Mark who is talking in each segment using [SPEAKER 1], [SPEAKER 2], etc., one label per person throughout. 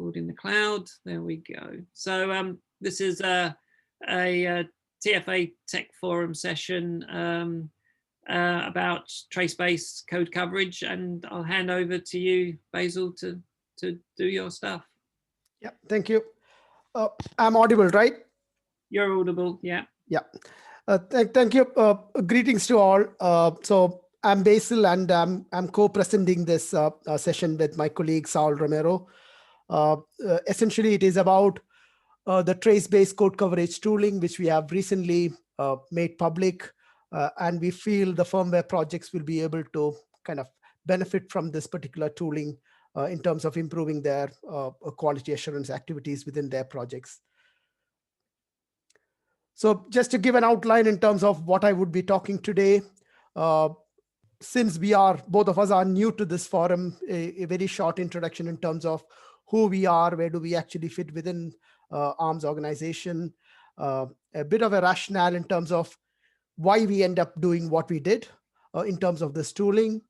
[SPEAKER 1] record in the cloud. There we go. So this is a TFA Tech Forum session about trace-based code coverage, and I'll hand over to you, Basil, to do your stuff.
[SPEAKER 2] Yeah, thank you. I'm audible, right?
[SPEAKER 1] You're audible, yeah.
[SPEAKER 2] Yeah. Thank you. Greetings to all. So I'm Basil, and I'm co-presenting this session with my colleague Saul Romero. Essentially, it is about the trace-based code coverage tooling, which we have recently made public, and we feel the firmware projects will be able to kind of benefit from this particular tooling in terms of improving their quality assurance activities within their projects. So just to give an outline in terms of what I would be talking today, since both of us are new to this forum, a very short introduction in terms of who we are, where do we actually fit within ARM's organization, a bit of a rationale in terms of why we end up doing what we did in terms of this tooling.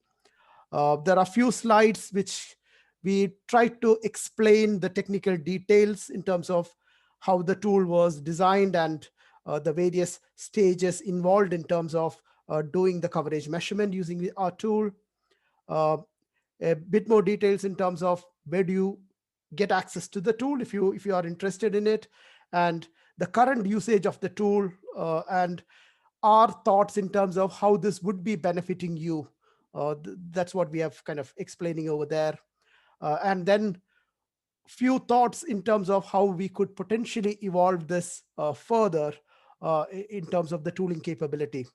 [SPEAKER 2] There are a few slides which we tried to explain the technical details in terms of how the tool was designed and the various stages involved in terms of doing the coverage measurement using our tool. A bit more details in terms of where do you get access to the tool if you are interested in it, and the current usage of the tool, and our thoughts in terms of how this would be benefiting you. That's what we have kind of explaining over there. And then few thoughts in terms of how we could potentially evolve this further in terms of the tooling capability.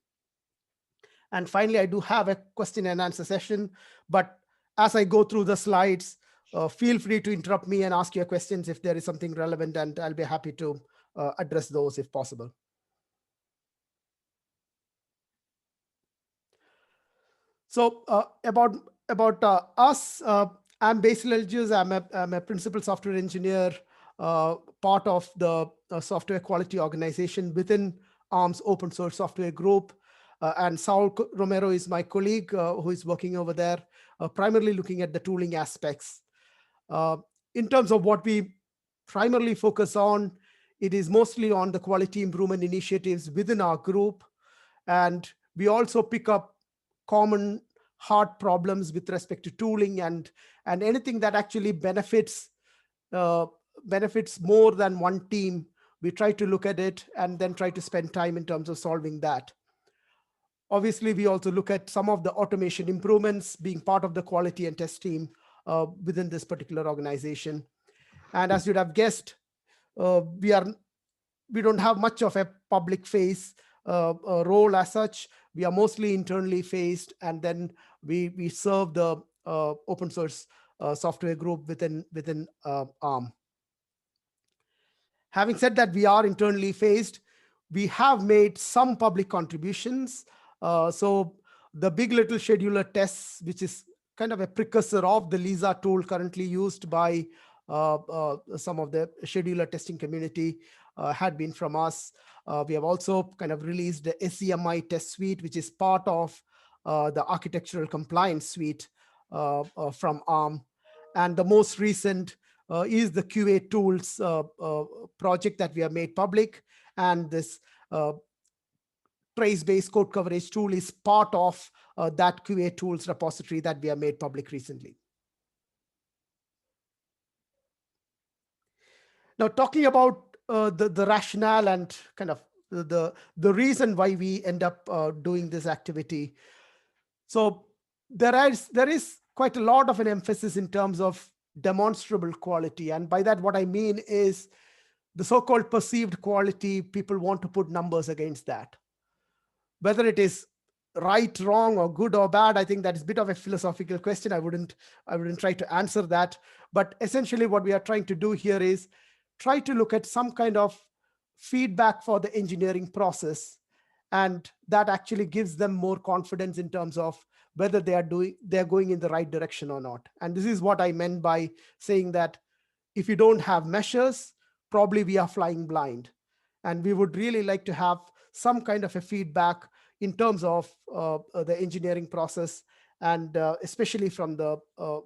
[SPEAKER 2] And finally, I do have a question and answer session, but as I go through the slides, feel free to interrupt me and ask your questions if there is something relevant, and I'll be happy to address those if possible. So about us, I'm Basil Eljuse. I'm a principal software engineer, part of the software quality organization within ARM's open source software group. And Saul Romero is my colleague who is working over there, primarily looking at the tooling aspects. In terms of what we primarily focus on, it is mostly on the quality improvement initiatives within our group. And we also pick up common hard problems with respect to tooling and anything that actually benefits more than one team. We try to look at it and then try to spend time in terms of solving that. Obviously, we also look at some of the automation improvements being part of the quality and test team within this particular organization. And as you'd have guessed, we don't have much of a public face role as such. We are mostly internally faced, and then we serve the open source software group within ARM. Having said that, we are internally faced. We have made some public contributions. So the big. LITTLE scheduler tests, which is kind of a precursor of the Lisa tool currently used by some of the scheduler testing community, had been from us. We have also kind of released the SCMI test suite, which is part of the architectural compliance suite from ARM. And the most recent is the QA tools project that we have made public. And this trace-based code coverage tool is part of that QA tools repository that we have made public recently. Now, talking about the rationale and kind of the reason why we end up doing this activity. So there is quite a lot of an emphasis in terms of demonstrable quality. And by that, what I mean is the so-called perceived quality. People want to put numbers against that. Whether it is right, wrong, or good or bad, I think that is a bit of a philosophical question. I wouldn't try to answer that. But essentially what we are trying to do here is try to look at some kind of feedback for the engineering process. And that actually gives them more confidence in terms of whether they're going in the right direction or not. And this is what I meant by saying that if you don't have measures, probably we are flying blind. And we would really like to have some kind of a feedback in terms of the engineering process, and especially from the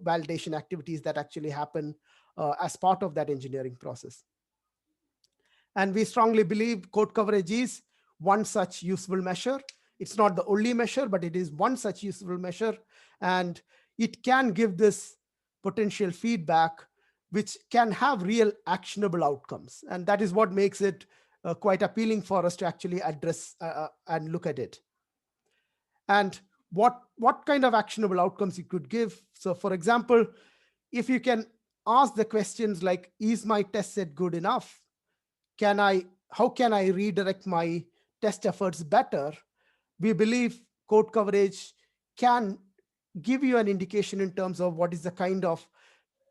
[SPEAKER 2] validation activities that actually happen as part of that engineering process. And we strongly believe code coverage is one such useful measure. It's not the only measure, but it is one such useful measure. And it can give this potential feedback, which can have real actionable outcomes. And that is what makes it quite appealing for us to actually address and look at it. And what kind of actionable outcomes you could give. So for example, if you can ask the questions like, is my test set good enough? How can I redirect my test efforts better? We believe code coverage can give you an indication in terms of what is the kind of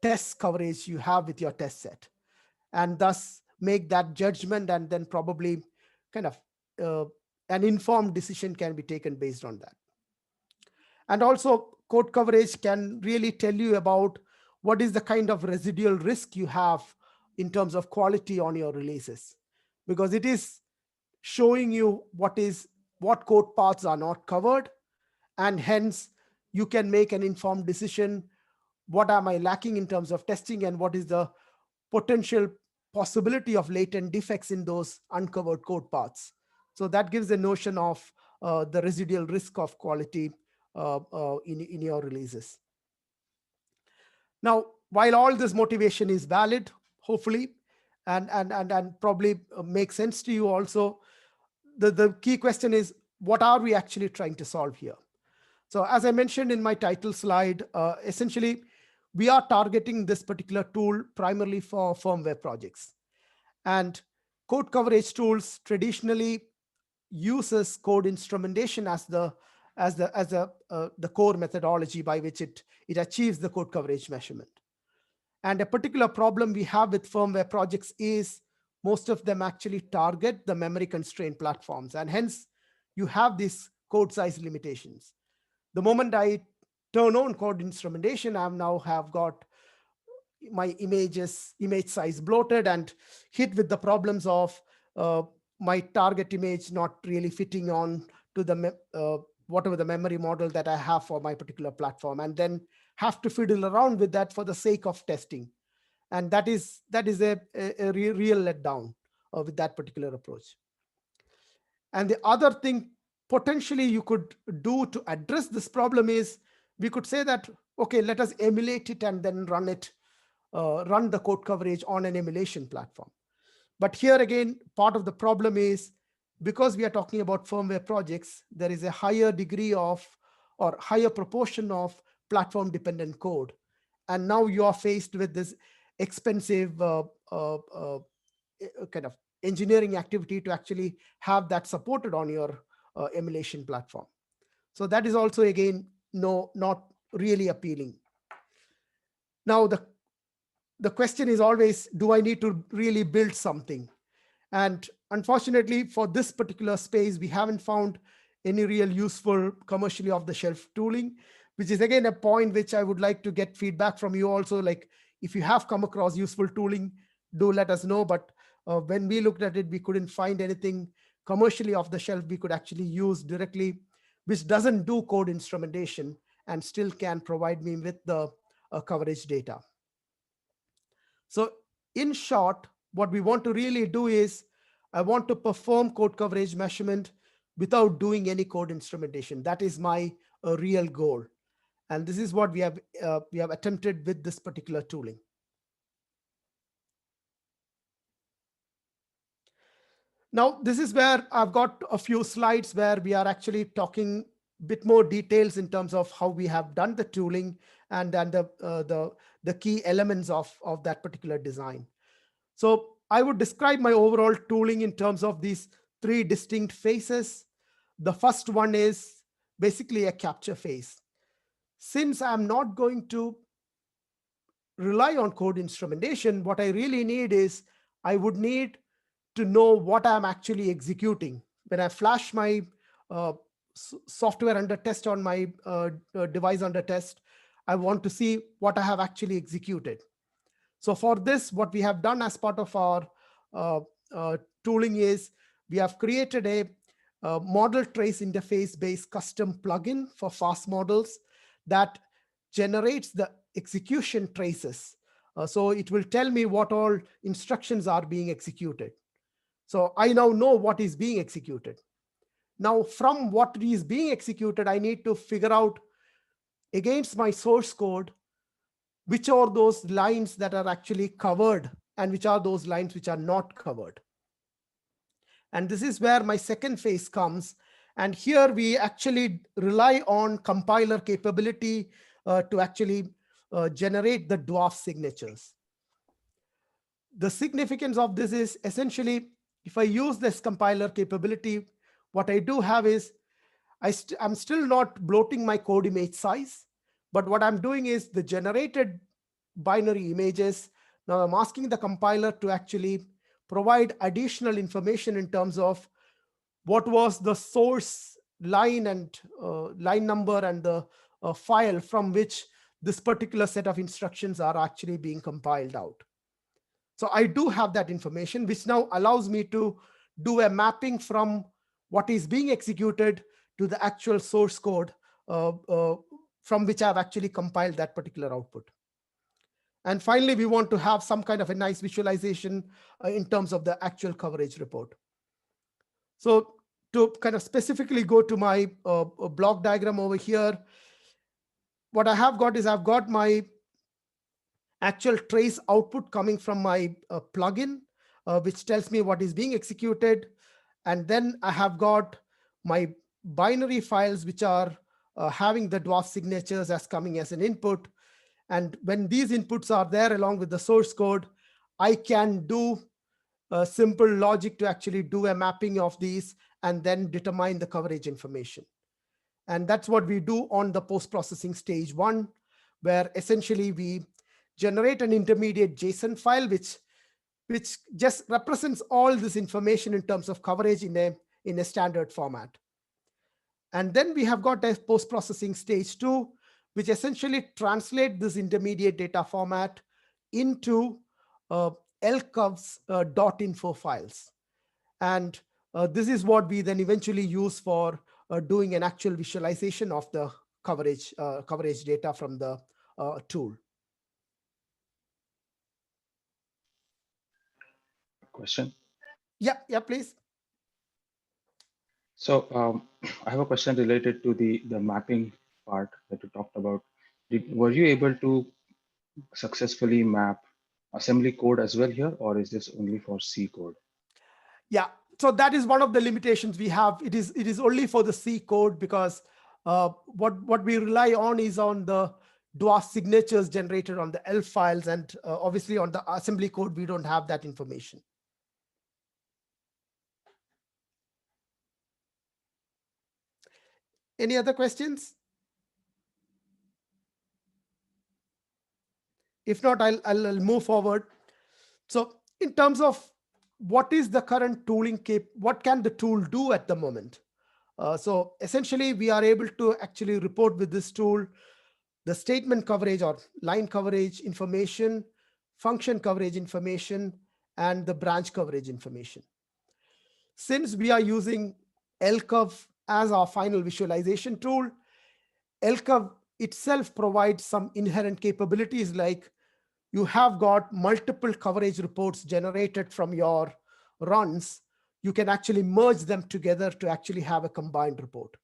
[SPEAKER 2] test coverage you have with your test set, and thus make that judgment, and then probably kind of an informed decision can be taken based on that. And also code coverage can really tell you about what is the kind of residual risk you have in terms of quality on your releases, because it is showing you what code paths are not covered, and hence you can make an informed decision. What am I lacking in terms of testing, and what is the potential possibility of latent defects in those uncovered code paths? So that gives a notion of the residual risk of quality in your releases. Now, while all this motivation is valid, hopefully, and probably makes sense to you also, the key question is, what are we actually trying to solve here? So as I mentioned in my title slide, essentially, we are targeting this particular tool primarily for firmware projects. And code coverage tools traditionally uses code instrumentation as the core methodology by which it achieves the code coverage measurement. And a particular problem we have with firmware projects is most of them actually target the memory constrained platforms, and hence you have these code size limitations. The moment I turn on code instrumentation, I now have got my image size bloated and hit with the problems of my target image not really fitting on to the whatever the memory model that I have for my particular platform, and then have to fiddle around with that for the sake of testing. And that is a real letdown with that particular approach. And the other thing potentially you could do to address this problem is, we could say that, okay, let us emulate it and then run the code coverage on an emulation platform. But here again, part of the problem is, because we are talking about firmware projects, there is a higher degree of, or higher proportion of, platform dependent code. And now you are faced with this expensive kind of engineering activity to actually have that supported on your emulation platform. So that is also, again, not really appealing. Now, the question is always, do I need to really build something? And unfortunately, for this particular space, we haven't found any real useful commercially off-the-shelf tooling, which is again a point which I would like to get feedback from you also. Like, if you have come across useful tooling, do let us know. But when we looked at it, we couldn't find anything commercially off the shelf we could actually use directly, which doesn't do code instrumentation and still can provide me with the coverage data. So in short, what we want to really do is, I want to perform code coverage measurement without doing any code instrumentation. That is my real goal. And this is what we have attempted with this particular tooling. Now, this is where I've got a few slides where we are actually talking a bit more details in terms of how we have done the tooling and the key elements of that particular design. So I would describe my overall tooling in terms of these three distinct phases. The first one is basically a capture phase. Since I'm not going to rely on code instrumentation, what I really need is, I would need to know what I'm actually executing. When I flash my software under test on my device under test, I want to see what I have actually executed. So for this, what we have done as part of our tooling is, we have created a model trace interface based custom plugin for fast models that generates the execution traces So it will tell me what all instructions are being executed. So I now know what is being executed. Now, from what is being executed, I need to figure out against my source code, which are those lines that are actually covered and which are those lines which are not covered. And this is where my second phase comes. And here we actually rely on compiler capability to actually generate the dwarf signatures. The significance of this is essentially, if I use this compiler capability, what I do have is I'm still not bloating my code image size, but what I'm doing is the generated binary images. Now I'm asking the compiler to actually provide additional information in terms of what was the source line and line number and the file from which this particular set of instructions are actually being compiled out. So I do have that information, which now allows me to do a mapping from what is being executed to the actual source code from which I've actually compiled that particular output. And finally, we want to have some kind of a nice visualization in terms of the actual coverage report. So to kind of specifically go to my block diagram over here, what I have got is I've got my actual trace output coming from my plugin, which tells me what is being executed. And then I have got my binary files, which are having the dwarf signatures as coming as an input. And when these inputs are there along with the source code, I can do a simple logic to actually do a mapping of these and then determine the coverage information. And that's what we do on the post-processing stage 1, where essentially we generate an intermediate JSON file, which just represents all this information in terms of coverage in a standard format. And then we have got a post-processing stage 2, which essentially translate this intermediate data format into LCov's .info files. And this is what we then eventually use for doing an actual visualization of the coverage data from the tool.
[SPEAKER 3] Question.
[SPEAKER 2] Yeah, please.
[SPEAKER 3] So I have a question related to the mapping part that you talked about. Were you able to successfully map assembly code as well here, or is this only for C code?
[SPEAKER 2] Yeah, so that is one of the limitations we have. It is only for the C code, because what we rely on is on the dwarf signatures generated on the ELF files, and obviously on the assembly code we don't have that information. Any other questions? If not, I'll move forward. So in terms of what is the current tooling what can the tool do at the moment? So essentially, we are able to actually report with this tool the statement coverage or line coverage information, function coverage information, and the branch coverage information. Since we are using LCov as our final visualization tool, LCov itself provides some inherent capabilities, like you have got multiple coverage reports generated from your runs. You can actually merge them together to actually have a combined report.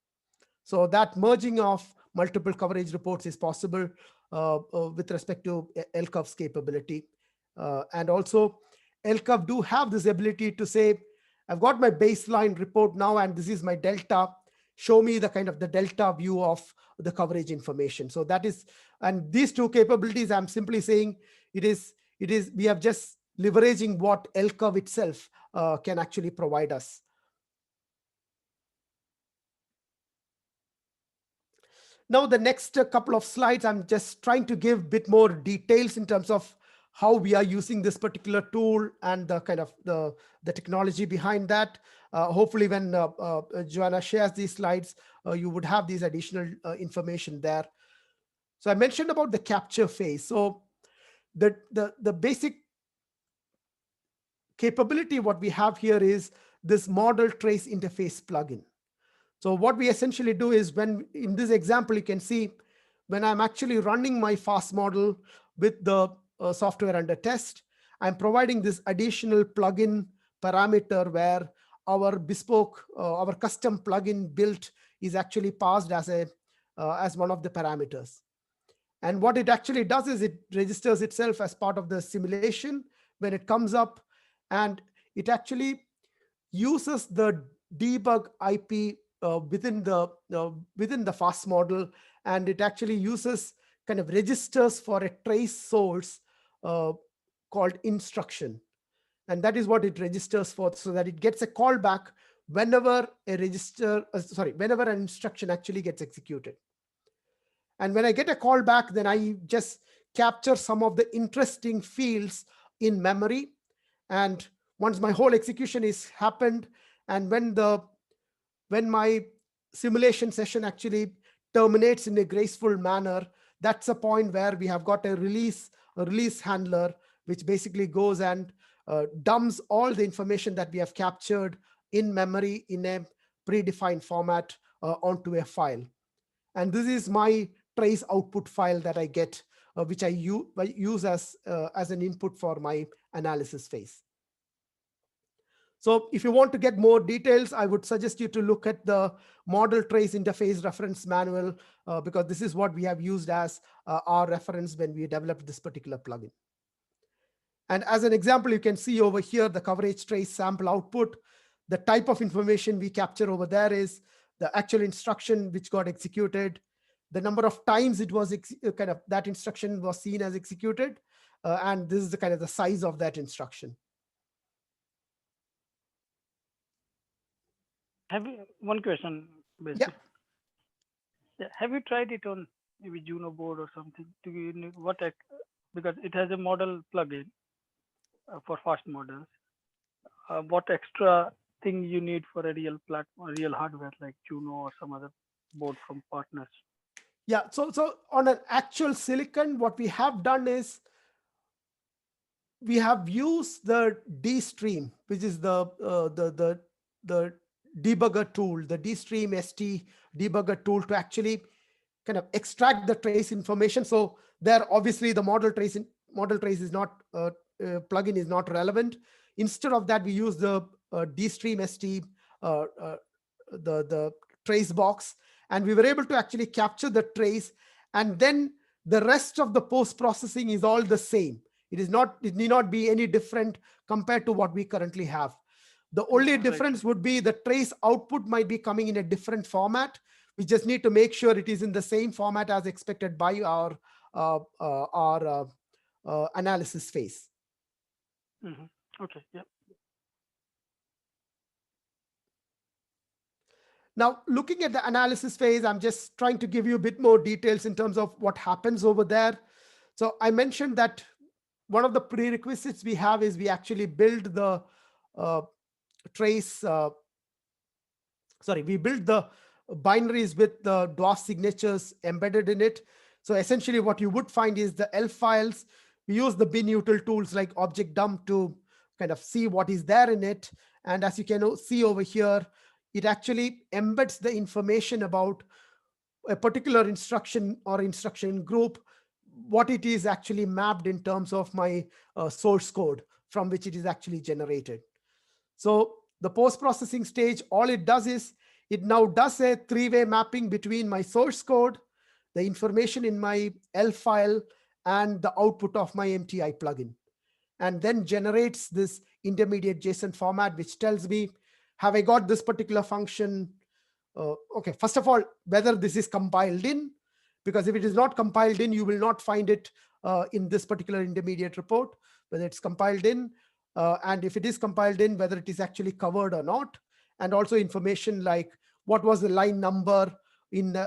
[SPEAKER 2] So that merging of multiple coverage reports is possible with respect to LCov's capability. And also LCov do have this ability to say, I've got my baseline report now, and this is my delta. Show me the kind of the delta view of the coverage information. So that is, and these two capabilities, I'm simply saying we have just leveraging what LCov itself can actually provide us. Now, the next couple of slides, I'm just trying to give a bit more details in terms of how we are using this particular tool and the kind of the technology behind that. Hopefully, when Joanna shares these slides, you would have these additional information there. So I mentioned about the capture phase. So the basic capability what we have here is this model trace interface plugin. So what we essentially do is, when in this example, you can see when I'm actually running my fast model with the software under test, I'm providing this additional plugin parameter where our bespoke, our custom plugin built is actually passed as one of the parameters. And what it actually does is it registers itself as part of the simulation when it comes up, and it actually uses the debug IP within the fast model, and it actually uses kind of registers for a trace source called instruction. And that is what it registers for, so that it gets a callback whenever whenever an instruction actually gets executed. And when I get a callback, then I just capture some of the interesting fields in memory. And once my whole execution is happened, and when my simulation session actually terminates in a graceful manner, that's a point where we have got a release handler, which basically goes and dumps all the information that we have captured in memory in a predefined format onto a file. And this is my trace output file that I get, which I use as an input for my analysis phase. So if you want to get more details, I would suggest you to look at the model trace interface reference manual, because this is what we have used as our reference when we developed this particular plugin. And as an example, you can see over here the coverage trace sample output. The type of information we capture over there is the actual instruction which got executed, the number of times it was that instruction was seen as executed, and this is the kind of the size of that instruction.
[SPEAKER 4] One question, basically. Yeah. Have you tried it on maybe Juno board or something? Because it has a model plugin for fast models. What extra thing you need for a real platform, real hardware like Juno or some other board from partners?
[SPEAKER 2] Yeah, so on an actual silicon, what we have done is we have used the DStream, which is the debugger tool, the DStream ST debugger tool, to actually kind of extract the trace information. So there, obviously, the model trace is not plugin is not relevant. Instead of that, we use the DStream ST the trace box, and we were able to actually capture the trace, and then the rest of the post processing is all the same. It need not be any different compared to what we currently have. The only difference would be the trace output might be coming in a different format. We just need to make sure it is in the same format as expected by our analysis phase.
[SPEAKER 4] Mm-hmm. Okay. Yeah.
[SPEAKER 2] Now, looking at the analysis phase, I'm just trying to give you a bit more details in terms of what happens over there. So I mentioned that one of the prerequisites we have is we actually build the we build the binaries with the DWARF signatures embedded in it. So essentially what you would find is the ELF files. We use the binutil tools like object dump to kind of see what is there in it. And as you can see over here, it actually embeds the information about a particular instruction or instruction group, what it is actually mapped in terms of my source code from which it is actually generated. So the post-processing stage, all it does is it now does a three-way mapping between my source code, the information in my ELF file, and the output of my MTI plugin, and then generates this intermediate JSON format, which tells me, have I got this particular function? Okay, first of all, whether this is compiled in, because if it is not compiled in, you will not find it in this particular intermediate report, whether it's compiled in, and if it is compiled in, whether it is actually covered or not, and also information like what was the line number in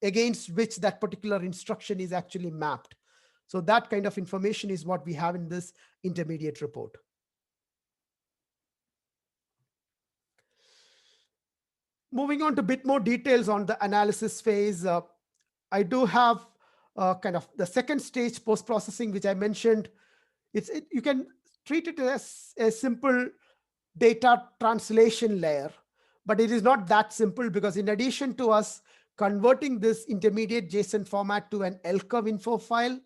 [SPEAKER 2] against which that particular instruction is actually mapped. So that kind of information is what we have in this intermediate report. Moving on to a bit more details on the analysis phase, I do have kind of the second stage post-processing, which I mentioned. You can treat it as a simple data translation layer, but it is not that simple, because in addition to us converting this intermediate JSON format to an LCOV info file,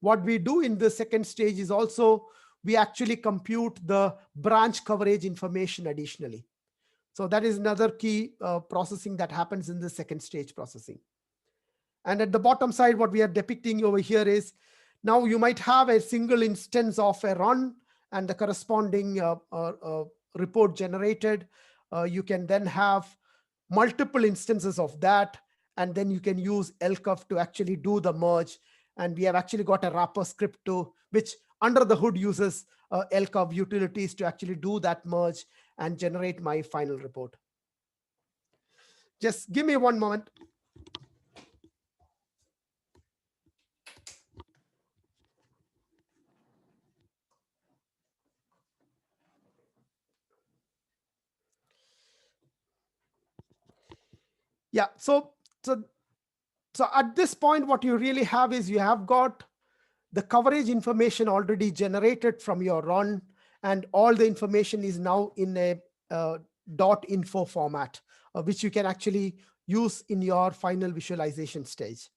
[SPEAKER 2] what we do in the second stage is also we actually compute the branch coverage information additionally. So that is another key processing that happens in the second stage processing. And at the bottom side, what we are depicting over here is now you might have a single instance of a run and the corresponding report generated. You can then have multiple instances of that, and then you can use LCUF to actually do the merge. And we have actually got a wrapper script to which under the hood uses LCUF utilities to actually do that merge and generate my final report. Just give me one moment. Yeah, so at this point, what you really have is you have got the coverage information already generated from your run, and all the information is now in a .info format, which you can actually use in your final visualization stage.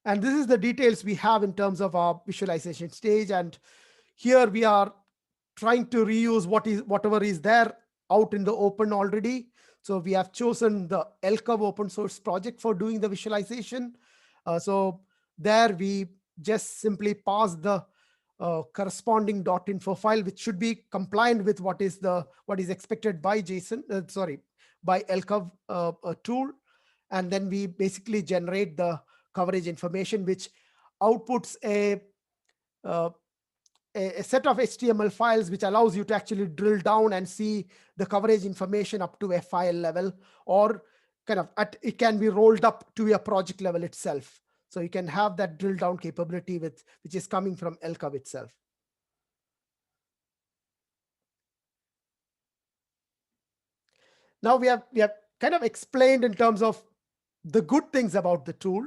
[SPEAKER 2] And this is the details we have in terms of our visualization stage. And here we are trying to reuse whatever is there out in the open already. So we have chosen the LCUF open source project for doing the visualization. So there we just simply pass the corresponding .info file, which should be compliant with what is expected by by LCUF tool. And then we basically generate the coverage information, which outputs a set of HTML files, which allows you to actually drill down and see the coverage information up to a file level, or it can be rolled up to a project level itself. So you can have that drill down capability which is coming from LCUF itself. Now we have kind of explained in terms of the good things about the tool.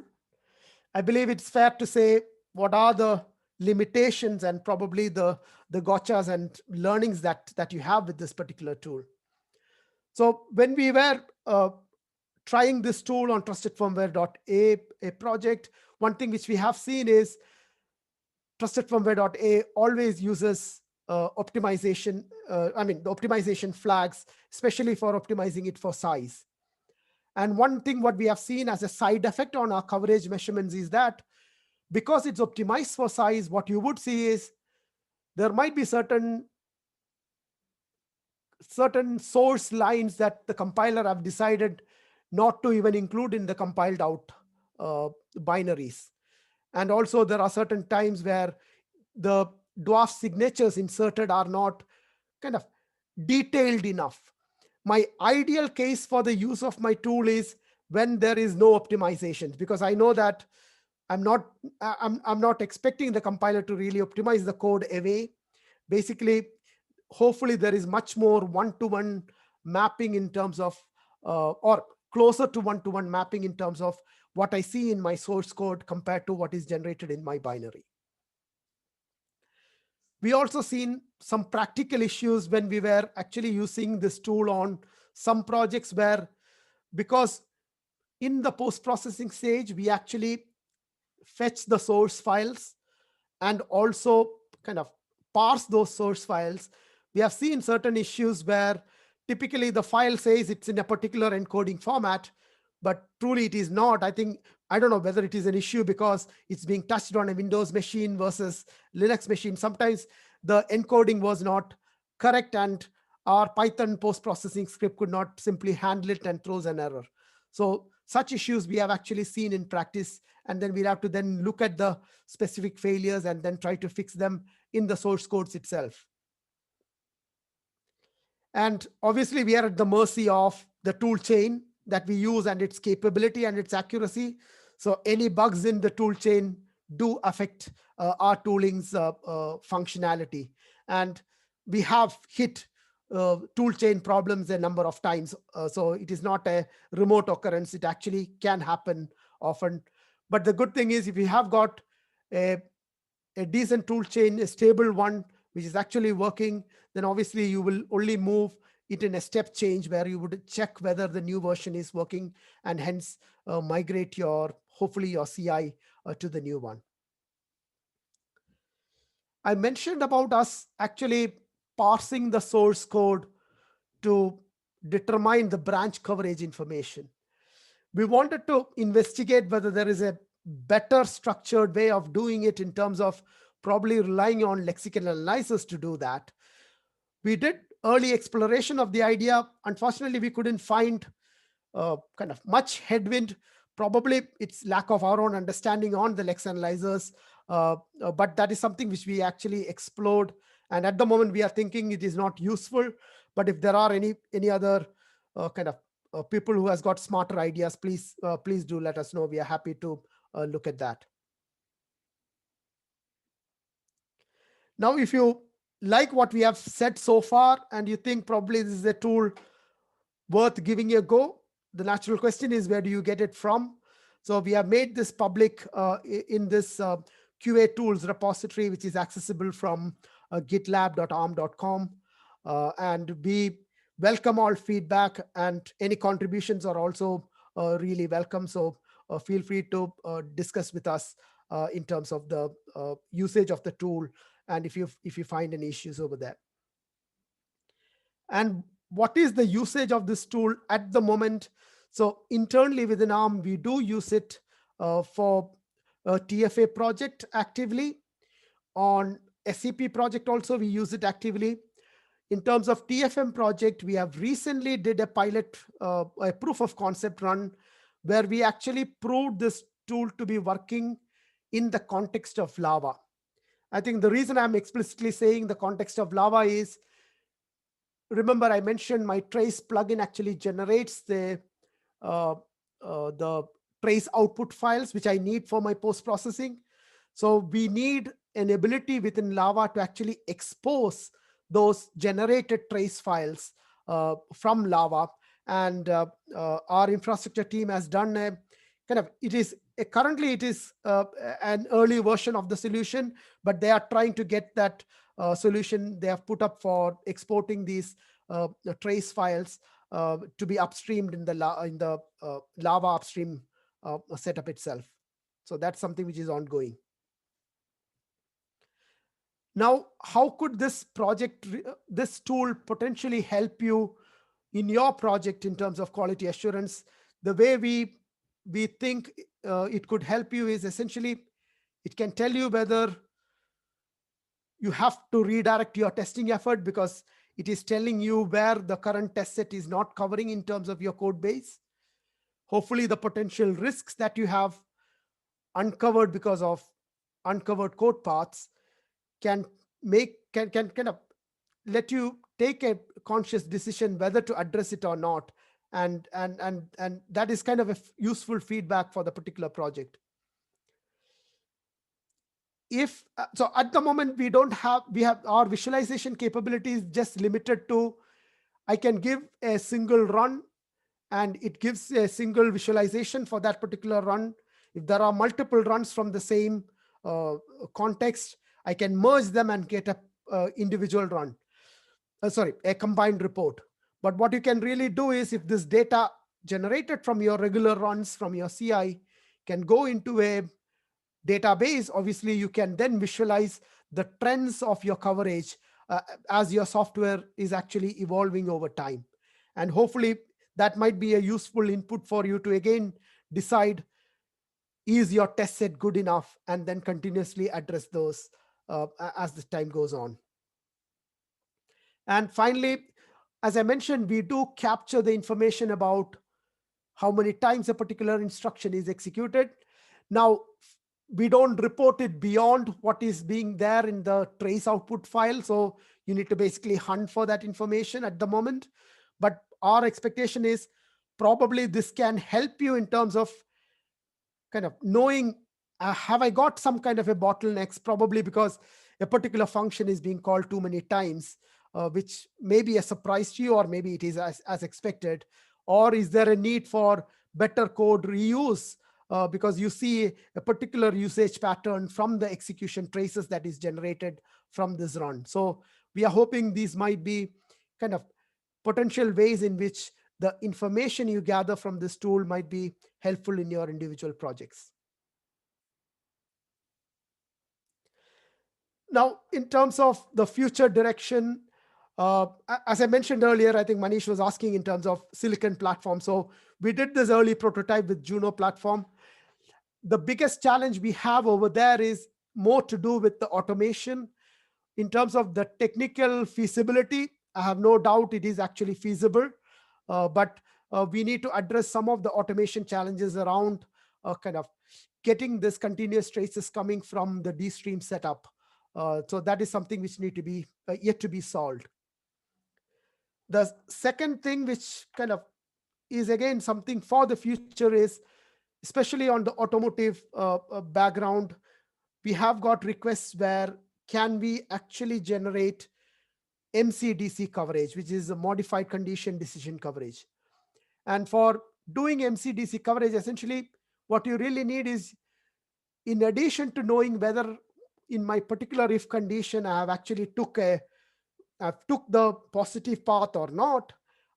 [SPEAKER 2] I believe it's fair to say what are the limitations and probably the gotchas and learnings that you have with this particular tool. So when we were trying this tool on trustedfirmware.a project, one thing which we have seen is trustedfirmware.a always uses optimization, the optimization flags, especially for optimizing it for size. And one thing what we have seen as a side effect on our coverage measurements is that because it's optimized for size, what you would see is there might be certain source lines that the compiler have decided not to even include in the compiled out binaries. And also there are certain times where the dwarf signatures inserted are not kind of detailed enough. My ideal case for the use of my tool is when there is no optimizations, because I know that I'm not expecting the compiler to really optimize the code away. Basically, hopefully there is much more one-to-one mapping in terms of, or closer to one-to-one mapping in terms of what I see in my source code compared to what is generated in my binary. We also seen some practical issues when we were actually using this tool on some projects where, because in the post-processing stage, we actually fetch the source files and also kind of parse those source files. We have seen certain issues where typically the file says it's in a particular encoding format, but truly it is not. I don't know whether it is an issue because it's being touched on a Windows machine versus Linux machine. Sometimes the encoding was not correct and our Python post-processing script could not simply handle it and throws an error. So such issues we have actually seen in practice, and then we'll have to then look at the specific failures and then try to fix them in the source codes itself. And obviously we are at the mercy of the tool chain that we use and its capability and its accuracy. So any bugs in the tool chain do affect our tooling's functionality. And we have hit tool chain problems a number of times. So it is not a remote occurrence. It actually can happen often. But the good thing is if you have got a decent tool chain, a stable one, which is actually working, then obviously you will only move it in a step change where you would check whether the new version is working and hence migrate hopefully your CI to the new one. I mentioned about us actually parsing the source code to determine the branch coverage information. We wanted to investigate whether there is a better structured way of doing it in terms of probably relying on lexical analysis to do that. We did early exploration of the idea. Unfortunately, we couldn't find kind of much headwind. Probably it's lack of our own understanding on the lex analyzers, but that is something which we actually explored. And at the moment, we are thinking it is not useful. But if there are any other kind of people who has got smarter ideas, please do let us know. We are happy to look at that. Now, if you like what we have said so far and you think probably this is a tool worth giving a go, the natural question is, where do you get it from? So we have made this public in this QA tools repository, which is accessible from gitlab.arm.com. And we welcome all feedback, and any contributions are also really welcome. So feel free to discuss with us in terms of the usage of the tool, and if you find any issues over there. And what is the usage of this tool at the moment? So internally within ARM, we do use it for a TFA project actively. On SCP project also, we use it actively. In terms of TFM project, we have recently did a pilot, a proof of concept run, where we actually proved this tool to be working in the context of Lava. I think the reason I'm explicitly saying the context of Lava is, remember I mentioned my trace plugin actually generates the trace output files, which I need for my post-processing. So we need an ability within Lava to actually expose those generated trace files from Lava. And our infrastructure team has done a kind of, currently it is an early version of the solution, but they are trying to get that solution they have put up for exporting these trace files to be upstreamed in the Lava upstream setup itself. So that's something which is ongoing. Now, how could this project, this tool potentially help you in your project in terms of quality assurance? The way we think it could help you is essentially, it can tell you whether you have to redirect your testing effort, because it is telling you where the current test set is not covering in terms of your code base. Hopefully the potential risks that you have uncovered because of uncovered code paths can kind of let you take a conscious decision whether to address it or not. And that is kind of a useful feedback for the particular project. So at the moment, we have our visualization capabilities just limited to, I can give a single run and it gives a single visualization for that particular run. If there are multiple runs from the same context, I can merge them and get a individual run. A combined report. But what you can really do is, if this data generated from your regular runs from your CI can go into a database, obviously you can then visualize the trends of your coverage as your software is actually evolving over time. And hopefully that might be a useful input for you to again decide, is your test set good enough, and then continuously address those as the time goes on. And finally, as I mentioned, we do capture the information about how many times a particular instruction is executed. Now, we don't report it beyond what is being there in the trace output file. So you need to basically hunt for that information at the moment. But our expectation is probably this can help you in terms of kind of knowing, have I got some kind of a bottlenecks, probably because a particular function is being called too many times, which may be a surprise to you, or maybe it is as expected. Or is there a need for better code reuse because you see a particular usage pattern from the execution traces that is generated from this run. So we are hoping these might be kind of potential ways in which the information you gather from this tool might be helpful in your individual projects. Now, in terms of the future direction, as I mentioned earlier, I think Manish was asking in terms of silicon platform. So we did this early prototype with Juno platform. The biggest challenge we have over there is more to do with the automation. In terms of the technical feasibility, I have no doubt it is actually feasible, but we need to address some of the automation challenges around kind of getting this continuous traces coming from the D-stream setup. So that is something which need to be yet to be solved. The second thing, which kind of is again something for the future, is especially on the automotive background, we have got requests where can we actually generate MCDC coverage, which is a modified condition decision coverage. And for doing MCDC coverage, essentially what you really need is, in addition to knowing whether in my particular if condition I have actually took the positive path or not,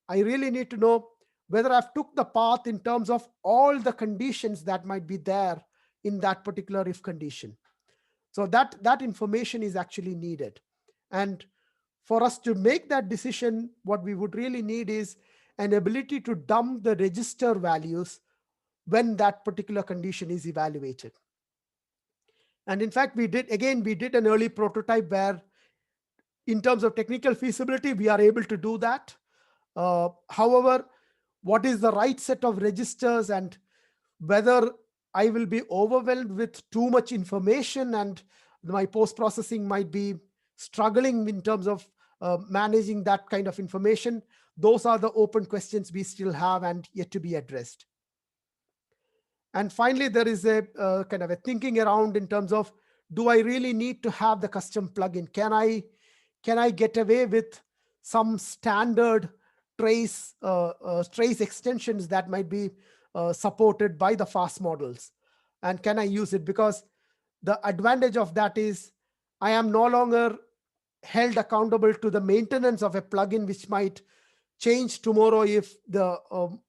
[SPEAKER 2] I really need to know whether I've took the path in terms of all the conditions that might be there in that particular if condition. So that information is actually needed. And for us to make that decision, what we would really need is an ability to dump the register values when that particular condition is evaluated. And in fact, we did an early prototype where in terms of technical feasibility, we are able to do that. However, what is the right set of registers and whether I will be overwhelmed with too much information and my post-processing might be struggling in terms of managing that kind of information. Those are the open questions we still have and yet to be addressed. And finally, there is a kind of a thinking around in terms of, do I really need to have the custom plugin? Can I get away with some standard trace extensions that might be supported by the fast models? And can I use it? Because the advantage of that is I am no longer held accountable to the maintenance of a plugin, which might change tomorrow if the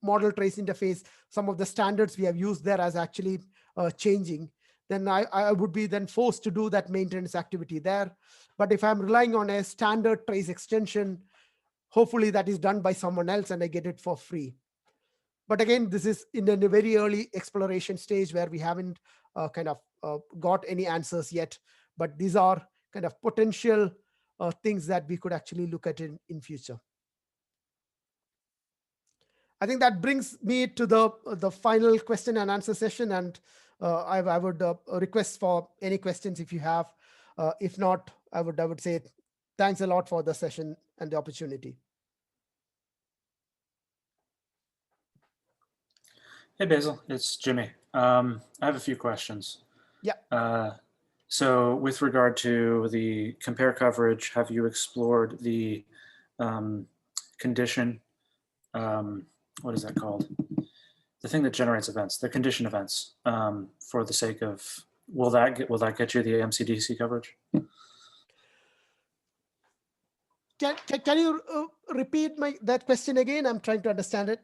[SPEAKER 2] model trace interface, some of the standards we have used there as actually changing. Then I would be then forced to do that maintenance activity there. But if I'm relying on a standard trace extension, hopefully that is done by someone else and I get it for free. But again, this is in a very early exploration stage where we haven't got any answers yet. But these are kind of potential things that we could actually look at in future. I think that brings me to the final question and answer session. And I would request for any questions if you have. If not, I would say thanks a lot for the session and the opportunity.
[SPEAKER 5] Hey, Basil, it's Jimmy. I have a few questions.
[SPEAKER 2] Yeah.
[SPEAKER 5] So with regard to the compare coverage, have you explored the condition, what is that called? The thing that generates events, the condition events, for the sake of, will that get you the MCDC coverage?
[SPEAKER 2] Can you repeat that question again? I'm trying to understand it.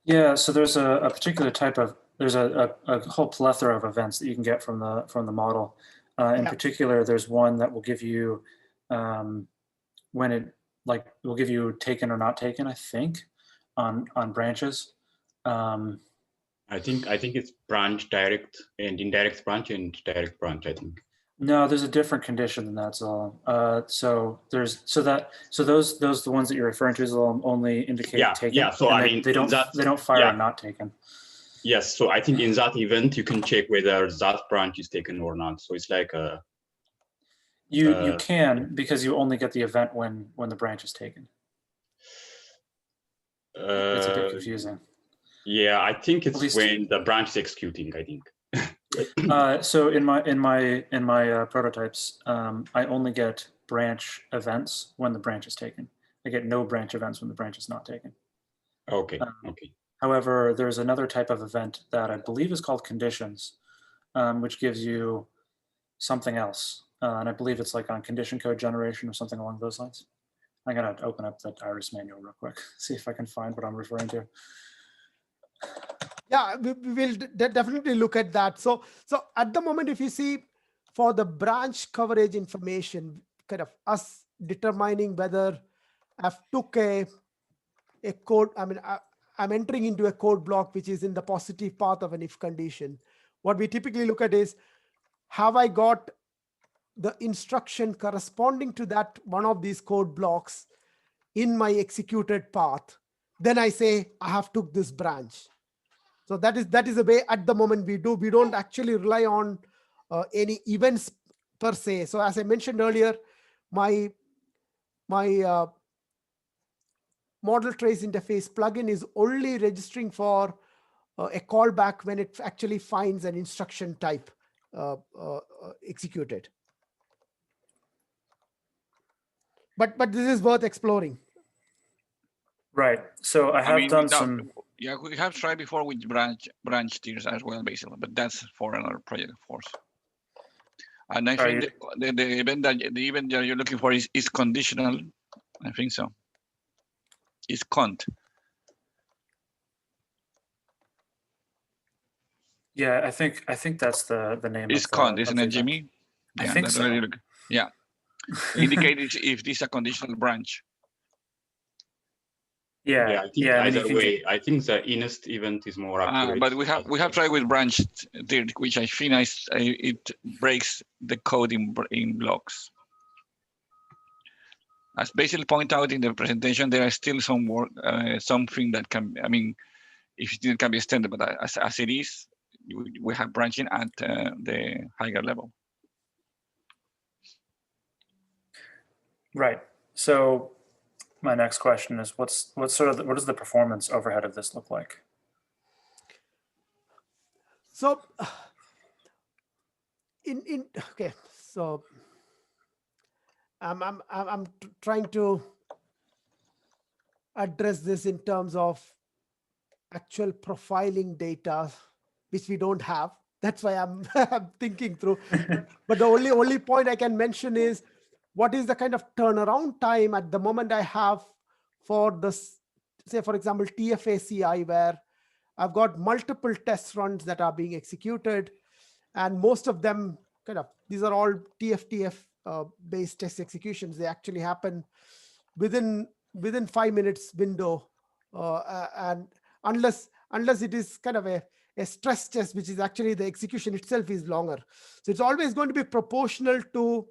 [SPEAKER 5] Yeah, so there's a particular type of, there's a whole plethora of events that you can get from the model. In particular, there's one that will give you when it will give you taken or not taken, I think, on branches.
[SPEAKER 6] I think it's branch direct and indirect branch and direct branch, I think.
[SPEAKER 5] No, there's a different condition than that, Saul. So those the ones that you're referring to will only indicate taken.
[SPEAKER 6] Yeah. So I mean,
[SPEAKER 5] they don't fire not taken.
[SPEAKER 6] Yes. So I think in that event you can check whether that branch is taken or not. So it's like a.
[SPEAKER 5] You can, because you only get the event when the branch is taken. It's a bit confusing.
[SPEAKER 6] Yeah, I think it's when the branch is executing, I think.
[SPEAKER 5] So in my prototypes, I only get branch events when the branch is taken. I get no branch events when the branch is not taken.
[SPEAKER 6] Okay. Okay.
[SPEAKER 5] However, there's another type of event that I believe is called conditions, which gives you something else. And I believe it's like on condition code generation or something along those lines. I'm gonna open up that IRIS manual real quick, see if I can find what I'm referring to.
[SPEAKER 2] Yeah, we will definitely look at that. So at the moment, if you see for the branch coverage information, kind of us determining whether I've took a code, I'm entering into a code block which is in the positive path of an if condition. What we typically look at is, have I got the instruction corresponding to that one of these code blocks in my executed path? Then I say I have took this branch. So that is the way at the moment we do. We don't actually rely on any events per se. So as I mentioned earlier, my model trace interface plugin is only registering for a callback when it actually finds an instruction type executed. But this is worth exploring.
[SPEAKER 5] Right. So I have done some.
[SPEAKER 7] Yeah, we have tried before with branch tiers as well, Basil, but that's for another project, of course. And I think the event that you're looking for is conditional. I think so. It's cont.
[SPEAKER 5] Yeah, I think that's the name.
[SPEAKER 7] It's cont, isn't it, Jimmy?
[SPEAKER 5] I think so.
[SPEAKER 7] Yeah. Indicate if this is a conditional branch.
[SPEAKER 6] Yeah, I think either way, I think the inest event is more accurate.
[SPEAKER 7] But we have tried with branch tier, which I think it breaks the code in blocks. As Basil pointed out in the presentation, there are still some work, something that can, if it can be extended, but as it is, we have branching at the higher level.
[SPEAKER 5] Right. So my next question is, what does the performance overhead of this look like?
[SPEAKER 2] So okay, so I'm trying to address this in terms of actual profiling data, which we don't have. That's why I'm thinking through. But the only point I can mention is, what is the kind of turnaround time at the moment I have for this, say, for example, TFACI, where I've got multiple test runs that are being executed, and most of them these are all TFTF based test executions. They actually happen within 5 minutes window, and unless it is kind of a stress test, which is actually the execution itself is longer. So it's always going to be proportional to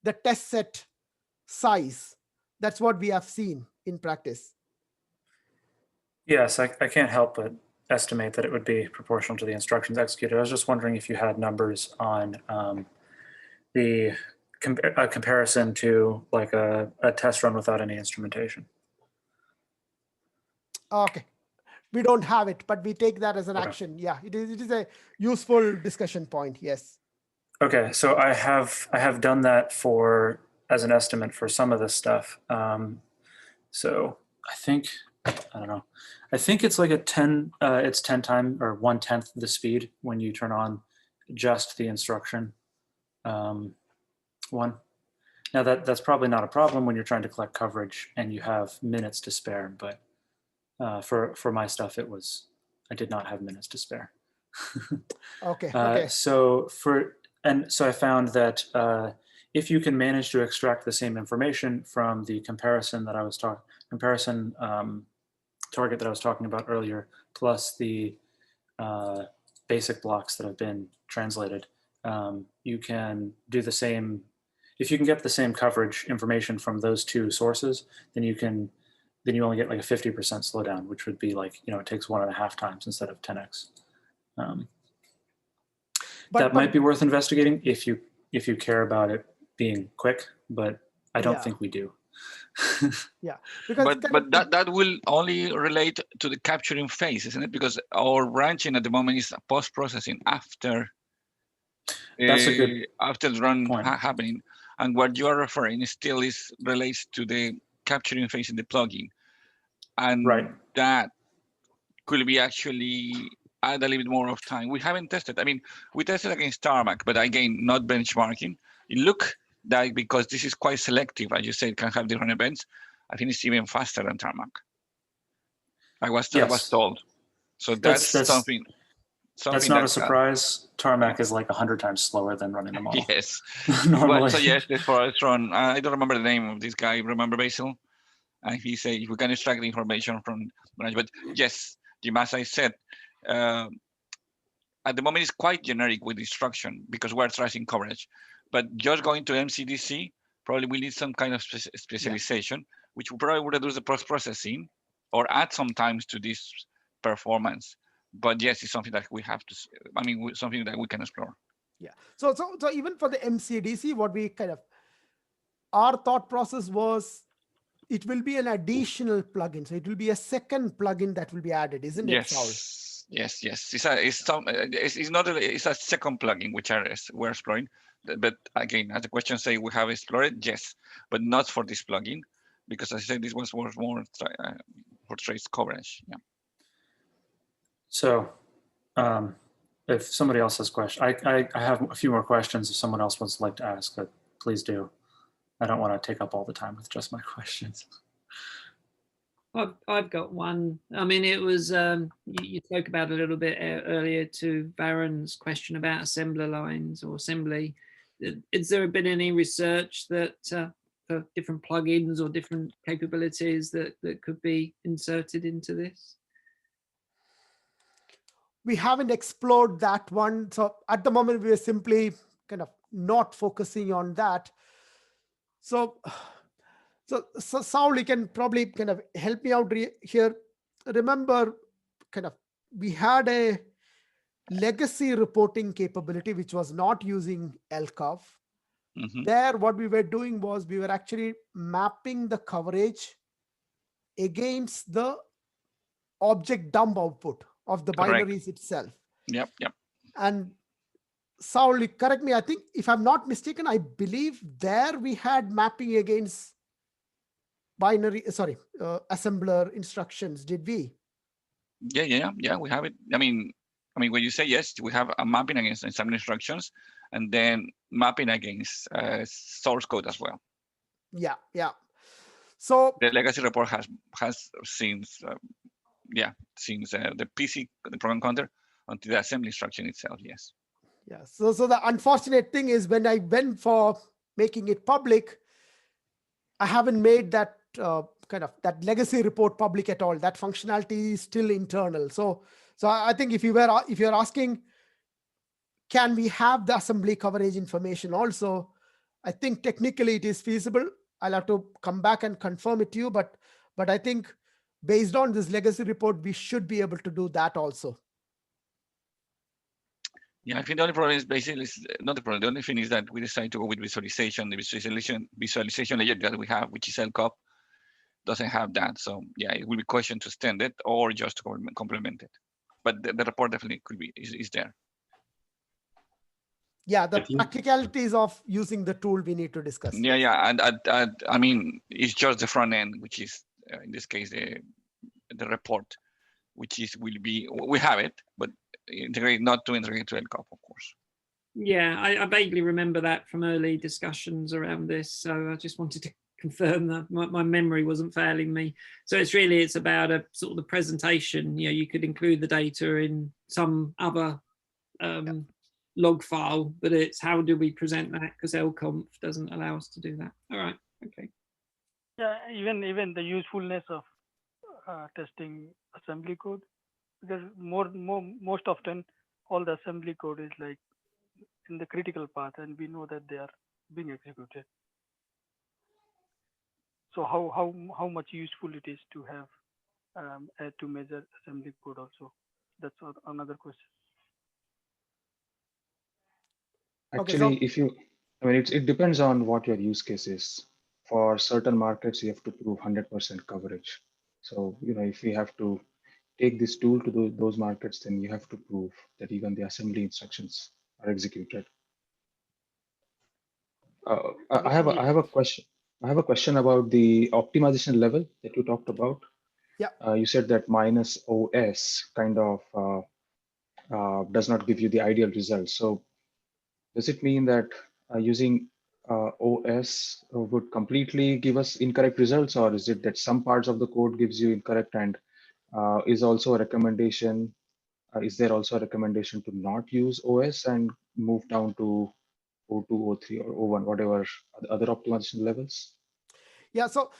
[SPEAKER 2] the test set size. That's what we have seen in practice.
[SPEAKER 5] Yes, I can't help but estimate that it would be proportional to the instructions executed. I was just wondering if you had numbers on the comparison to like a test run without any instrumentation.
[SPEAKER 2] Okay, we don't have it, but we take that as an action. Yeah, it is a useful discussion point. Yes.
[SPEAKER 5] Okay, so I have done that as an estimate for some of this stuff. So I think, I don't know. I think it's like it's 10 times or 1/10 the speed when you turn on just the instruction one. Now that's probably not a problem when you're trying to collect coverage and you have minutes to spare, but for my stuff, I did not have minutes to spare.
[SPEAKER 2] Okay.
[SPEAKER 5] So I found that if you can manage to extract the same information from the comparison that I was target that I was talking about earlier, plus the basic blocks that have been translated, you can do the same. If you can get the same coverage information from those two sources, then you only get like a 50% slowdown, which would be like, it takes 1.5 times instead of 10x. That might be worth investigating if you care about it being quick, but I don't think we do.
[SPEAKER 2] Yeah,
[SPEAKER 7] but that will only relate to the capturing phase, isn't it? Because our branching at the moment is post-processing after after the run happening, and what you are referring still relates to the capturing phase in the plugin, and that could be actually add a little bit more of time. We haven't tested. We tested against Tarmac, but again, not benchmarking. It looked that because this is quite selective, as you said, can have different events. I think it's even faster than Tarmac. I was told. So that's something
[SPEAKER 5] That's not a surprise. Tarmac is like 100 times slower than running the model.
[SPEAKER 7] Yes.
[SPEAKER 5] Normally.
[SPEAKER 7] Well, so yes, for I don't remember the name of this guy. Remember Basil? And he said we can extract the information from branch. But yes, Jim, as I said, at the moment it's quite generic with instruction because we're tracing coverage. But just going to MCDC, probably we need some kind of specialization, which will probably would reduce the post-processing or add some times to this performance. But yes, it's something that we have to, something that we can explore.
[SPEAKER 2] Yeah. So even for the MCDC, what we our thought process was, it will be an additional plugin. So it will be a second plugin that will be added, isn't it, Saul?
[SPEAKER 7] Yes. It's a second plugin which we're exploring. But again, as the question say, we have explored, yes, but not for this plugin, because as I said, this was more for trace coverage. Yeah.
[SPEAKER 5] So if somebody else has questions, I have a few more questions if someone else would like to ask, but please do. I don't want to take up all the time with just my questions.
[SPEAKER 1] I've got one. I mean, it was, you spoke about a little bit earlier to Baron's question about assembler lines or assembly. Has there been any research that for different plugins or different capabilities that could be inserted into this?
[SPEAKER 2] We haven't explored that one. So at the moment, we are simply not focusing on that. So Saul, you can probably help me out here. Remember, we had a legacy reporting capability which was not using LCOV. There, what we were doing was we were actually mapping the coverage against the object dump output of the binaries itself.
[SPEAKER 7] Yep.
[SPEAKER 2] And Saul, correct me, I think if I'm not mistaken, I believe there we had mapping against assembler instructions, did we?
[SPEAKER 7] Yeah, we have it. I mean, when you say yes, we have a mapping against assembly instructions and then mapping against source code as well.
[SPEAKER 2] Yeah. So
[SPEAKER 7] the legacy report has since the PC, the program counter, until the assembly instruction itself. Yes.
[SPEAKER 2] Yeah. So the unfortunate thing is when I went for making it public, I haven't made that that legacy report public at all. That functionality is still internal. So I think if you're asking, can we have the assembly coverage information also? I think technically it is feasible. I'll have to come back and confirm it to you, but I think based on this legacy report, we should be able to do that also.
[SPEAKER 7] Yeah, I think the only problem is basically not the problem. The only thing is that we decided to go with visualization. The visualization layer that we have, which is LCOP, doesn't have that. So yeah, it will be question to extend it or just to complement it. But the report definitely is there.
[SPEAKER 2] Yeah, the practicalities of using the tool we need to discuss.
[SPEAKER 7] Yeah, and I mean, it's just the front end, which is in this case the report, which we have it, but not to integrate to LCOP, of course.
[SPEAKER 1] Yeah, I vaguely remember that from early discussions around this, so I just wanted to confirm that my memory wasn't failing me. So it's about a sort of the presentation. You could include the data in some other log file, but it's how do we present that, because LCONF doesn't allow us to do that. All right, okay.
[SPEAKER 4] Yeah, even the usefulness of testing assembly code, because most often all the assembly code is like in the critical path, and we know that they are being executed. So how much useful it is to have to measure assembly code also? That's another question.
[SPEAKER 3] Actually, it depends on what your use case is. For certain markets, you have to prove 100% coverage. So, if we have to take this tool to those markets, then you have to prove that even the assembly instructions are executed. I have a question. I have a question about the optimization level that you talked about.
[SPEAKER 2] Yeah.
[SPEAKER 3] You said that minus OS kind of does not give you the ideal results. So does it mean that using OS would completely give us incorrect results, or is it that some parts of the code gives you incorrect and is also a recommendation is there also a recommendation to not use OS and move down to O2, O3, or O1, whatever other optimization levels?
[SPEAKER 2] Yeah, so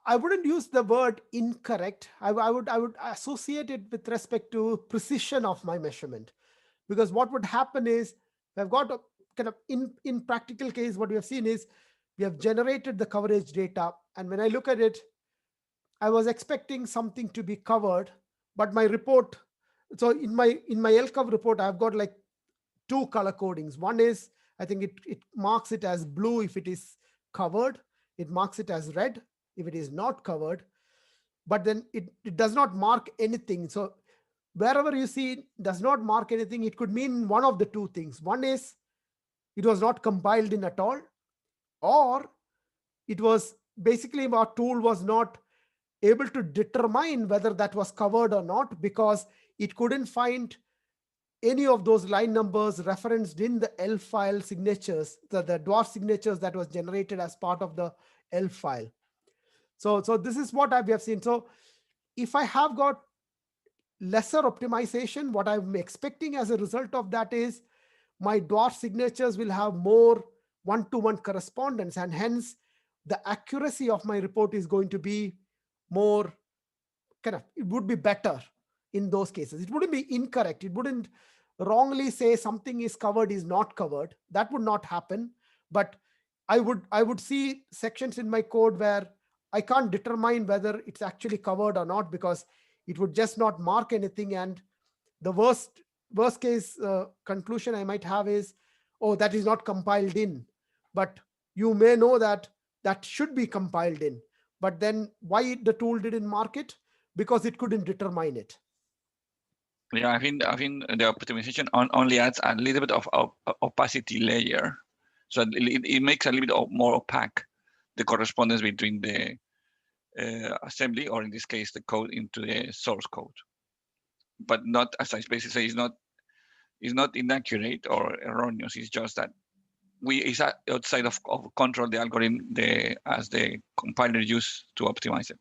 [SPEAKER 2] I wouldn't use the word incorrect. I would associate it with respect to precision of my measurement, because what would happen is I've got a kind of in practical case, what we have seen is we have generated the coverage data, and when I look at it, I was expecting something to be covered, but my report. So in my LCOV report, I've got like two color codings. One is, I think it marks it as blue if it is covered. It marks it as red if it is not covered, but then it does not mark anything. So wherever you see it does not mark anything, it could mean one of the two things. One is it was not compiled in at all, or it was basically our tool was not able to determine whether that was covered or not, because it couldn't find any of those line numbers referenced in the ELF file signatures, the dwarf signatures that was generated as part of the ELF file. So this is what we have seen. So if I have got lesser optimization, what I'm expecting as a result of that is my dwarf signatures will have more one-to-one correspondence, and hence the accuracy of my report is going to be more it would be better in those cases. It wouldn't be incorrect. It wouldn't wrongly say something is covered is not covered. That would not happen. But I would see sections in my code where I can't determine whether it's actually covered or not, because it would just not mark anything. And the worst case conclusion I might have is, oh, that is not compiled in. But you may know that that should be compiled in. But then why the tool didn't mark it? Because it couldn't determine it.
[SPEAKER 7] Yeah, I think the optimization only adds a little bit of opacity layer, so it makes a little bit more opaque the correspondence between the assembly, or in this case, the code into the source code. But not, as I basically say, it's not inaccurate or erroneous. It's just that it's outside of control the algorithm as the compiler used to optimize it.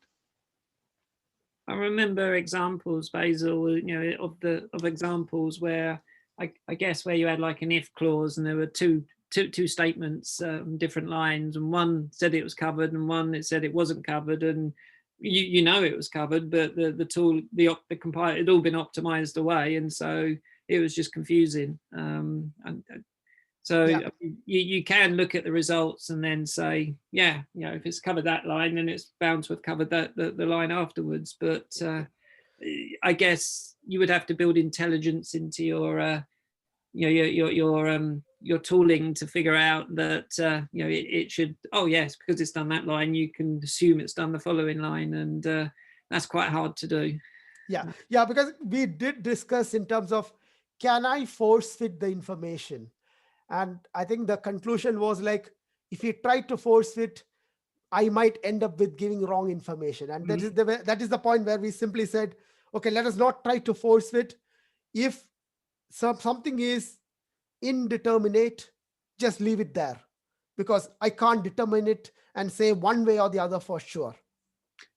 [SPEAKER 1] I remember examples, Basil, of examples where I guess where you had like an if clause and there were two statements, different lines, and one said it was covered and one it said it wasn't covered, and you know it was covered, but the tool, the compiler, had all been optimized away, and so it was just confusing. So yeah. You can look at the results and then say, yeah, if it's covered that line, then it's bound to have covered the line afterwards. But I guess you would have to build intelligence into your tooling to figure out that it should. Oh yes, because it's done that line, you can assume it's done the following line, and that's quite hard to do.
[SPEAKER 2] Yeah, because we did discuss in terms of, can I force fit the information? And I think the conclusion was like, if you try to force fit, I might end up with giving wrong information. And that is the point where we simply said, okay, let us not try to force fit. If something is indeterminate, just leave it there, because I can't determine it and say one way or the other for sure.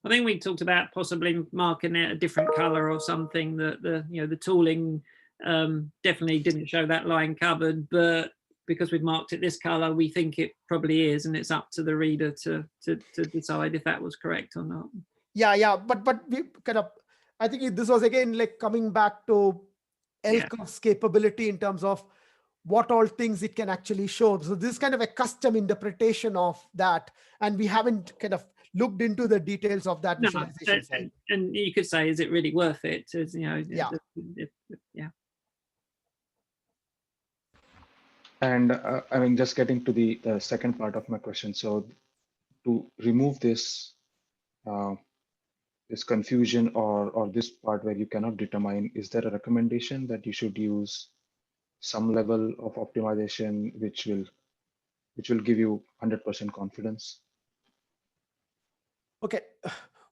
[SPEAKER 1] I think we talked about possibly marking it a different color or something, that the tooling definitely didn't show that line covered, but because we've marked it this color, we think it probably is, and it's up to the reader to decide if that was correct or not.
[SPEAKER 2] Yeah, but we kind of, I think this was again like coming back to ELCOV's capability in terms of what all things it can actually show. So this is kind of a custom interpretation of that, and we haven't kind of looked into the details of that visualization side.
[SPEAKER 1] And you could say, is it really worth it? Yeah.
[SPEAKER 3] And I mean, just getting to the second part of my question. So to remove this this confusion or this part where you cannot determine, is there a recommendation that you should use some level of optimization which will give you 100% confidence?
[SPEAKER 2] Okay,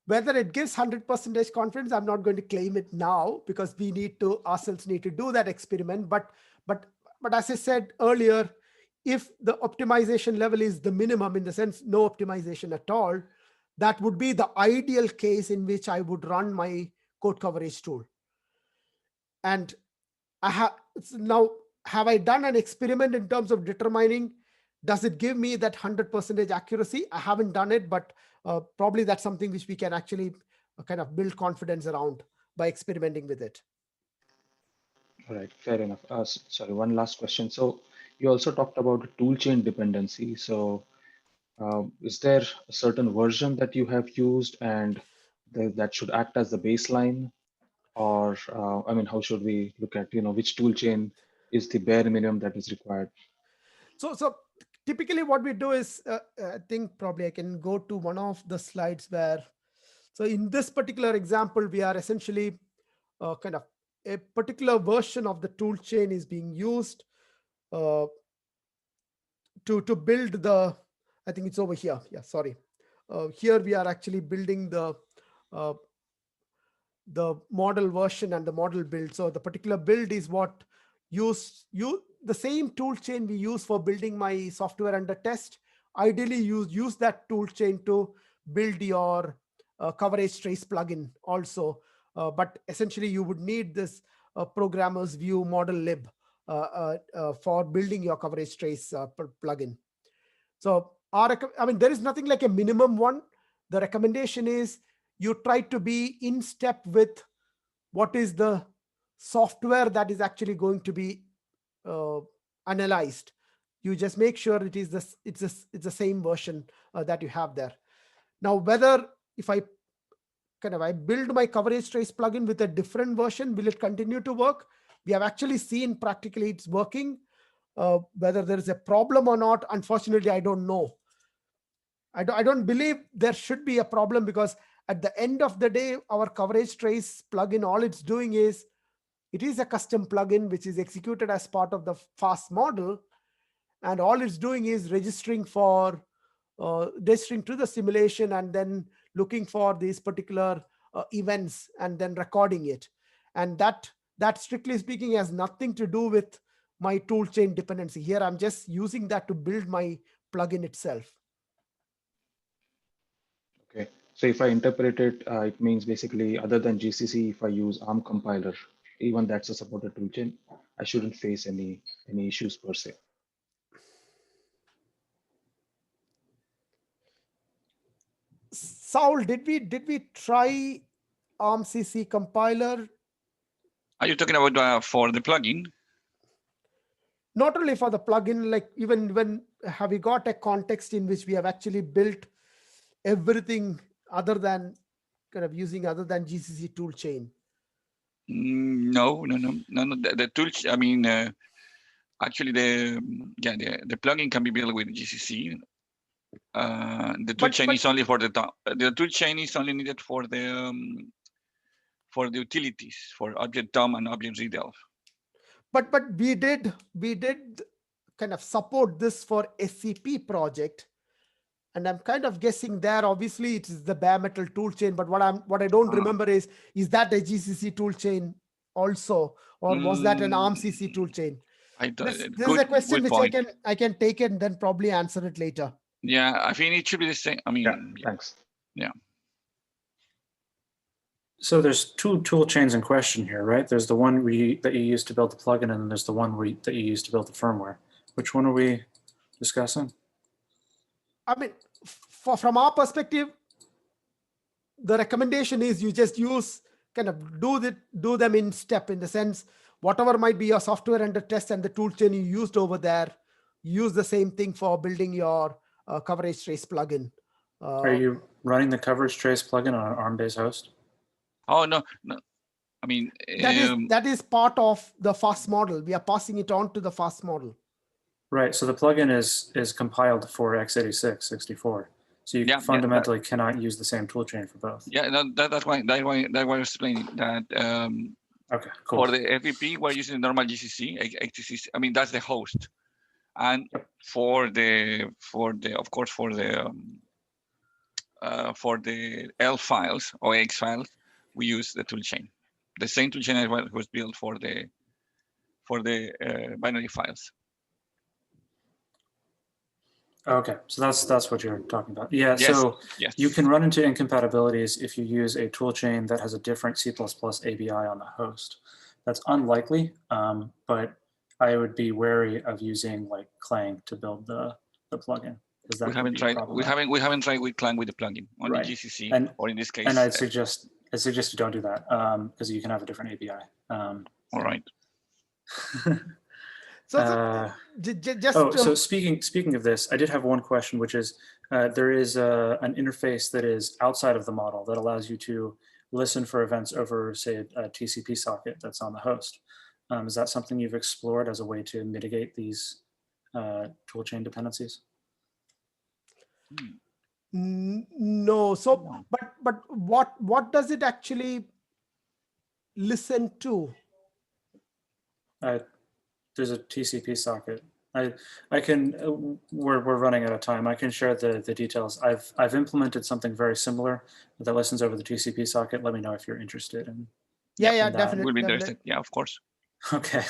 [SPEAKER 2] whether it gives 100% confidence, I'm not going to claim it now, because we ourselves need to do that experiment. But as I said earlier, if the optimization level is the minimum, in the sense no optimization at all, that would be the ideal case in which I would run my code coverage tool. And now, have I done an experiment in terms of determining, does it give me that 100% accuracy? I haven't done it, but probably that's something which we can actually kind of build confidence around by experimenting with it.
[SPEAKER 3] All right, fair enough. Sorry, one last question. So you also talked about toolchain dependency. So is there a certain version that you have used and that should act as the baseline? Or, I mean, how should we look at, which toolchain is the bare minimum that is required?
[SPEAKER 2] So typically what we do is, I think probably I can go to one of the slides where, so in this particular example, we are essentially kind of a particular version of the tool chain is being used to build the, I think it's over here. Yeah, sorry. Here we are actually building the model version and the model build. So the particular build is what the same tool chain we use for building my software under test. Ideally, use that tool chain to build your coverage trace plugin also. But essentially, you would need this programmer's view model lib for building your coverage trace plugin. So there is nothing like a minimum one. The recommendation is you try to be in step with what is the software that is actually going to be analyzed. You just make sure it's the same version that you have there. Now, whether if I build my coverage trace plugin with a different version, will it continue to work? We have actually seen practically it's working. Whether there is a problem or not, unfortunately, I don't know. I don't believe there should be a problem, because at the end of the day, our coverage trace plugin, all it's doing is, it is a custom plugin which is executed as part of the FAST model. And all it's doing is registering to the simulation and then looking for these particular events and then recording it. And that strictly speaking has nothing to do with my toolchain dependency. Here, I'm just using that to build my plugin itself.
[SPEAKER 3] Okay, so if I interpret it, it means basically other than GCC, if I use ARM compiler, even that's a supported toolchain, I shouldn't face any issues per se.
[SPEAKER 2] Saul, did we try ARM-CC compiler?
[SPEAKER 7] Are you talking about for the plugin?
[SPEAKER 2] Not only for the plugin, like even when have we got a context in which we have actually built everything other than GCC toolchain?
[SPEAKER 7] No. The tool, I mean, actually the plugin can be built with GCC. The toolchain is only for the toolchain is only needed for the utilities, for object DOM and object redelf.
[SPEAKER 2] But we did kind of support this for SCP project, and I'm kind of guessing there. Obviously, it is the bare metal toolchain, but what I don't remember is that a GCC toolchain also, or was that an ARM-CC toolchain? This is a question which I can take it and then probably answer it later.
[SPEAKER 7] Yeah, I think it should be the same. I mean,
[SPEAKER 3] yeah, thanks.
[SPEAKER 7] Yeah.
[SPEAKER 5] So there's two tool chains in question here, right? There's the one that you use to build the plugin, and then there's the one that you use to build the firmware. Which one are we discussing?
[SPEAKER 2] I mean, from our perspective, the recommendation is you just do them in step, in the sense, whatever might be your software under test and the toolchain you used over there, use the same thing for building your coverage trace plugin.
[SPEAKER 5] Are you running the coverage trace plugin on an ARM-based host?
[SPEAKER 7] Oh, no. I mean,
[SPEAKER 2] that is part of the FAST model. We are passing it on to the FAST model.
[SPEAKER 5] Right. So the plugin is compiled for x86, 64. So you fundamentally cannot use the same toolchain for both.
[SPEAKER 7] Yeah, that's why I was explaining that.
[SPEAKER 5] Okay, cool.
[SPEAKER 7] For the FVP, we're using the normal GCC, x86. I mean, that's the host, and for the L files or X files, we use the toolchain. The same toolchain as well was built for the binary files.
[SPEAKER 5] Okay, so that's what you're talking about. Yeah,
[SPEAKER 7] yes,
[SPEAKER 5] so
[SPEAKER 7] yes.
[SPEAKER 5] You can run into incompatibilities if you use a toolchain that has a different C++ ABI on the host. That's unlikely, but I would be wary of using like Clang to build the plugin.
[SPEAKER 7] We haven't tried. We haven't tried with Clang with the plugin, only
[SPEAKER 5] right.
[SPEAKER 7] GCC,
[SPEAKER 5] and,
[SPEAKER 7] or in this case.
[SPEAKER 5] And I'd suggest you don't do that because you can have a different API.
[SPEAKER 7] All right.
[SPEAKER 5] So speaking of this, I did have one question, which is there is an interface that is outside of the model that allows you to listen for events over, say, a TCP socket that's on the host. Is that something you've explored as a way to mitigate these toolchain dependencies?
[SPEAKER 2] No. So, but what does it actually listen to?
[SPEAKER 5] There's a TCP socket. I can. We're running out of time. I can share the details. I've implemented something very similar that listens over the TCP socket. Let me know if you're interested.
[SPEAKER 2] Yeah, definitely.
[SPEAKER 7] We'll be interested. Yeah, of course.
[SPEAKER 5] Okay,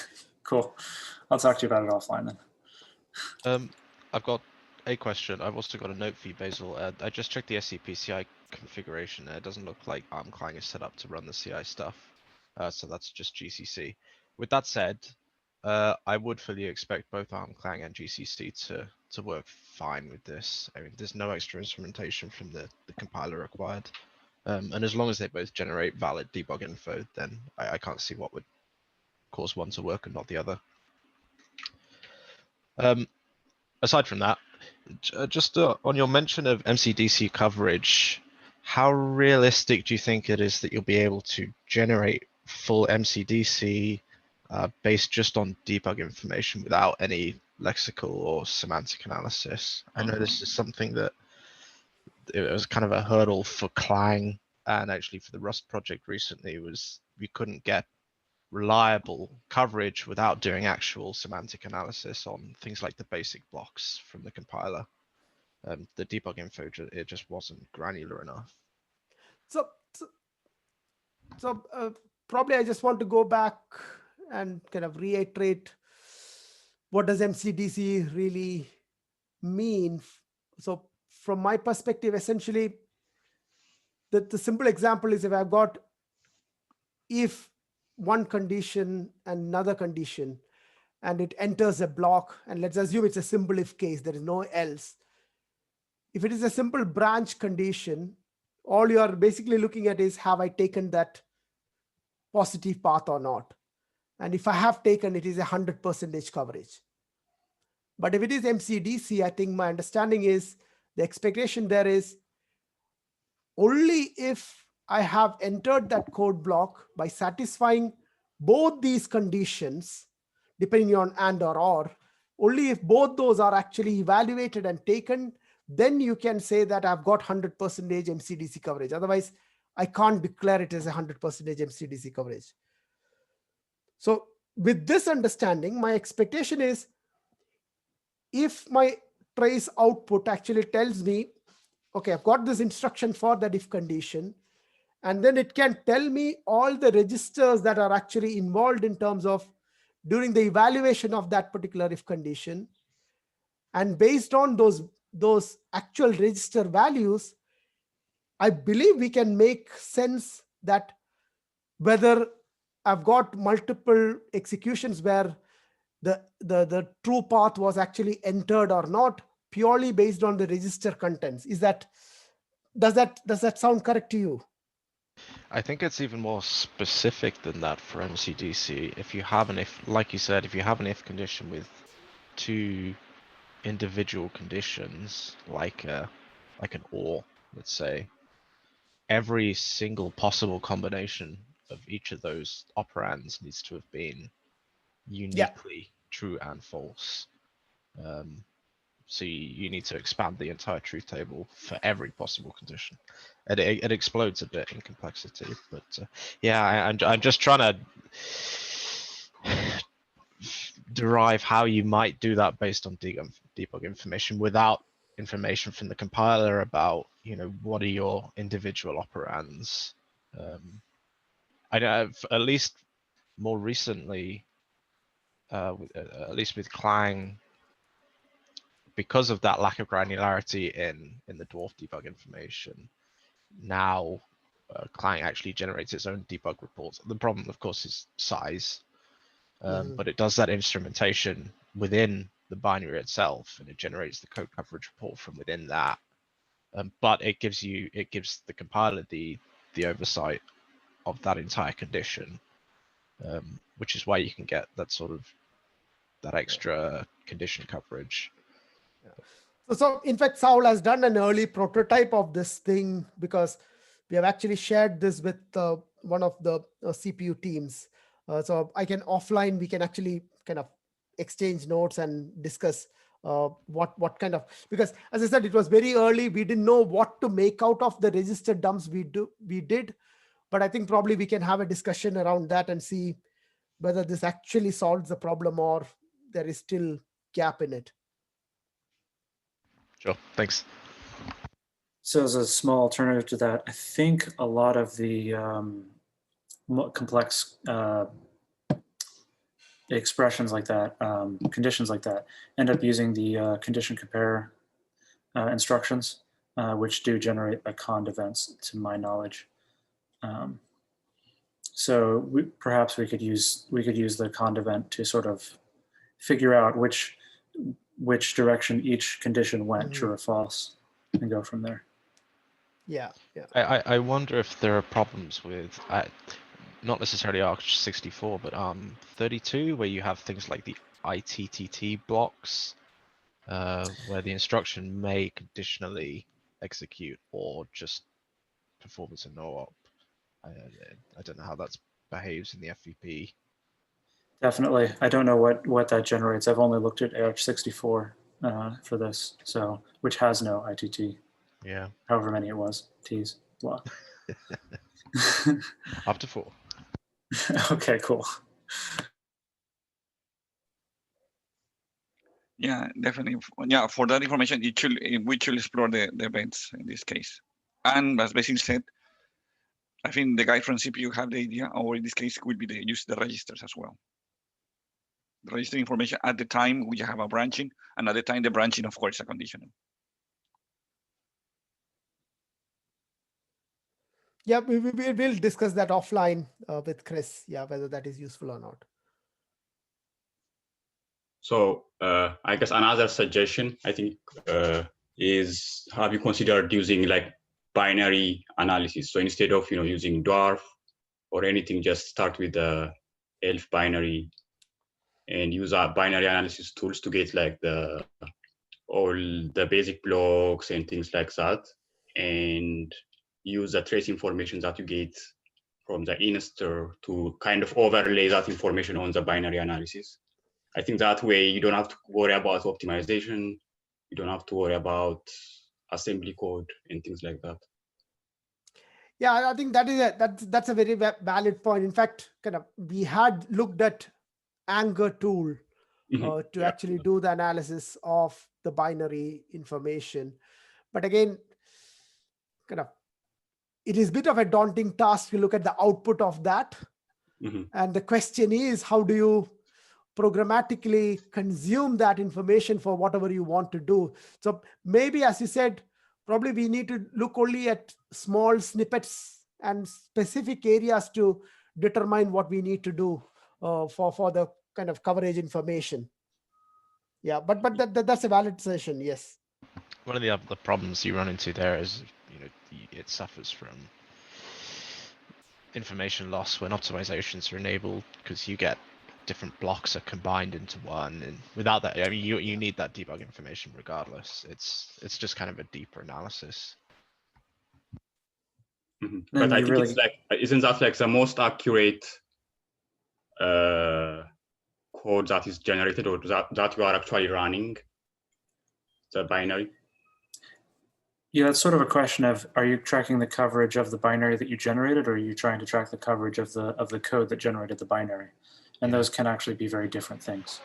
[SPEAKER 5] cool. I'll talk to you about it offline then.
[SPEAKER 8] I've got a question. I've also got a note for you, Basil. I just checked the SCP-CI configuration. It doesn't look like ARM Clang is set up to run the CI stuff. So that's just GCC. With that said, I would fully expect both ARM Clang and GCC to work fine with this. I mean, there's no extra instrumentation from the compiler required. And as long as they both generate valid debug info, then I can't see what would cause one to work and not the other. Aside from that, just on your mention of MCDC coverage, how realistic do you think it is that you'll be able to generate full MCDC based just on debug information without any lexical or semantic analysis? I know this is something that it was kind of a hurdle for Clang and actually for the Rust project recently, was we couldn't get reliable coverage without doing actual semantic analysis on things like the basic blocks from the compiler. The debug info, it just wasn't granular enough.
[SPEAKER 2] So probably I just want to go back and kind of reiterate what does MCDC really mean. So from my perspective, essentially, the simple example is if one condition and another condition, and it enters a block, and let's assume it's a simple if case, there is no else. If it is a simple branch condition, all you are basically looking at is, have I taken that positive path or not? And if I have taken, it is 100% coverage. But if it is MCDC, I think my understanding is the expectation there is only if I have entered that code block by satisfying both these conditions, depending on and or, only if both those are actually evaluated and taken, then you can say that I've got 100% MCDC coverage. Otherwise, I can't declare it as 100% MCDC coverage. So with this understanding, my expectation is if my trace output actually tells me, okay, I've got this instruction for that if condition, and then it can tell me all the registers that are actually involved in terms of during the evaluation of that particular if condition. And based on those actual register values, I believe we can make sense that whether I've got multiple executions where the true path was actually entered or not, purely based on the register contents. Does that sound correct to you?
[SPEAKER 8] I think it's even more specific than that for MCDC. If you have an if, like you said, if you have an if condition with two individual conditions, like an or, let's say, every single possible combination of each of those operands needs to have been uniquely true and false. So you need to expand the entire truth table for every possible condition. It explodes a bit in complexity, but yeah, I'm just trying to derive how you might do that based on debug information without information from the compiler about, what are your individual operands. I know at least more recently, at least with Clang, because of that lack of granularity in the dwarf debug information, now client actually generates its own debug reports. The problem, of course, is size, but it does that instrumentation within the binary itself, and it generates the code coverage report from within that. But it gives the compiler the oversight of that entire condition, which is why you can get that sort of that extra condition coverage.
[SPEAKER 2] So in fact, Saul has done an early prototype of this thing, because we have actually shared this with one of the CPU teams. So I can offline, we can actually kind of exchange notes and discuss what kind of, because as I said, it was very early. We didn't know what to make out of the register dumps we did. But I think probably we can have a discussion around that and see whether this actually solves the problem or there is still gap in it.
[SPEAKER 8] Sure, thanks.
[SPEAKER 5] So as a small alternative to that, I think a lot of the complex expressions like that, conditions like that, end up using the condition compare instructions, which do generate like cond events, to my knowledge. So perhaps we could use the cond event to sort of figure out which direction each condition went, true or false, and go from there.
[SPEAKER 2] Yeah.
[SPEAKER 8] I wonder if there are problems with not necessarily ARC64, but ARM32, where you have things like the ITTT blocks, where the instruction may conditionally execute or just perform as a no-op. I don't know how that behaves in the FVP.
[SPEAKER 5] Definitely. I don't know what that generates. I've only looked at ARC64 for this, so which has no ITT.
[SPEAKER 8] Yeah.
[SPEAKER 5] However many it was, T's block.
[SPEAKER 8] Up to 4.
[SPEAKER 5] Okay, cool.
[SPEAKER 7] Yeah, definitely. Yeah, for that information, we should explore the events in this case. And as Basil said, I think the guy from CPU have the idea, or in this case, will be use the registers as well. The register information at the time we have a branching, and at the time the branching, of course, is a conditional.
[SPEAKER 2] Yeah, we will discuss that offline with Chris. Yeah, whether that is useful or not.
[SPEAKER 6] So I guess another suggestion, I think, is have you considered using like binary analysis? So instead of using dwarf or anything, just start with the ELF binary and use our binary analysis tools to get like all the basic blocks and things like that, and use the trace information that you get from the inster to kind of overlay that information on the binary analysis. I think that way you don't have to worry about optimization. You don't have to worry about assembly code and things like that.
[SPEAKER 2] Yeah, I think that's a very valid point. In fact, we had looked at Anger tool to actually do the analysis of the binary information. But again, it is a bit of a daunting task to look at the output of that. And the question is, how do you programmatically consume that information for whatever you want to do? So maybe, as you said, probably we need to look only at small snippets and specific areas to determine what we need to do for the kind of coverage information. Yeah, but that's a valid session. Yes.
[SPEAKER 8] One of the other problems you run into there is, it suffers from information loss when optimizations are enabled, because you get different blocks are combined into one, and without that, I mean, you need that debug information regardless. It's just kind of a deeper analysis.
[SPEAKER 6] But I think it's like, isn't that like the most accurate code that is generated, or that you are actually running the binary?
[SPEAKER 5] Yeah, it's sort of a question of, are you tracking the coverage of the binary that you generated, or are you trying to track the coverage of the code that generated the binary? And those can actually be very different things.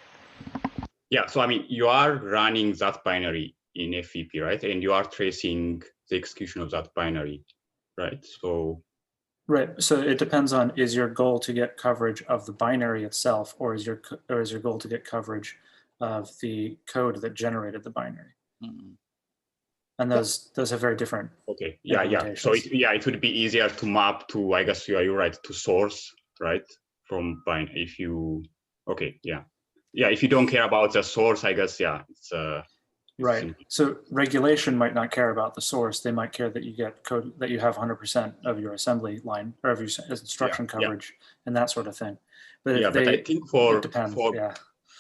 [SPEAKER 6] Yeah, so I mean, you are running that binary in FVP, right? And you are tracing the execution of that binary, right? So
[SPEAKER 5] right. So it depends on, is your goal to get coverage of the binary itself, or is your goal to get coverage of the code that generated the binary? and those have very different.
[SPEAKER 6] Okay, yeah. So it would be easier to map to, I guess you're right, to source, right? From binary. If you, okay, yeah. If you don't care about the source, I guess, it's
[SPEAKER 5] right.
[SPEAKER 6] Simple.
[SPEAKER 5] So regulation might not care about the source. They might care that you get code, that you have 100% of your assembly line or of your instruction coverage and that sort of thing. But
[SPEAKER 6] but I think for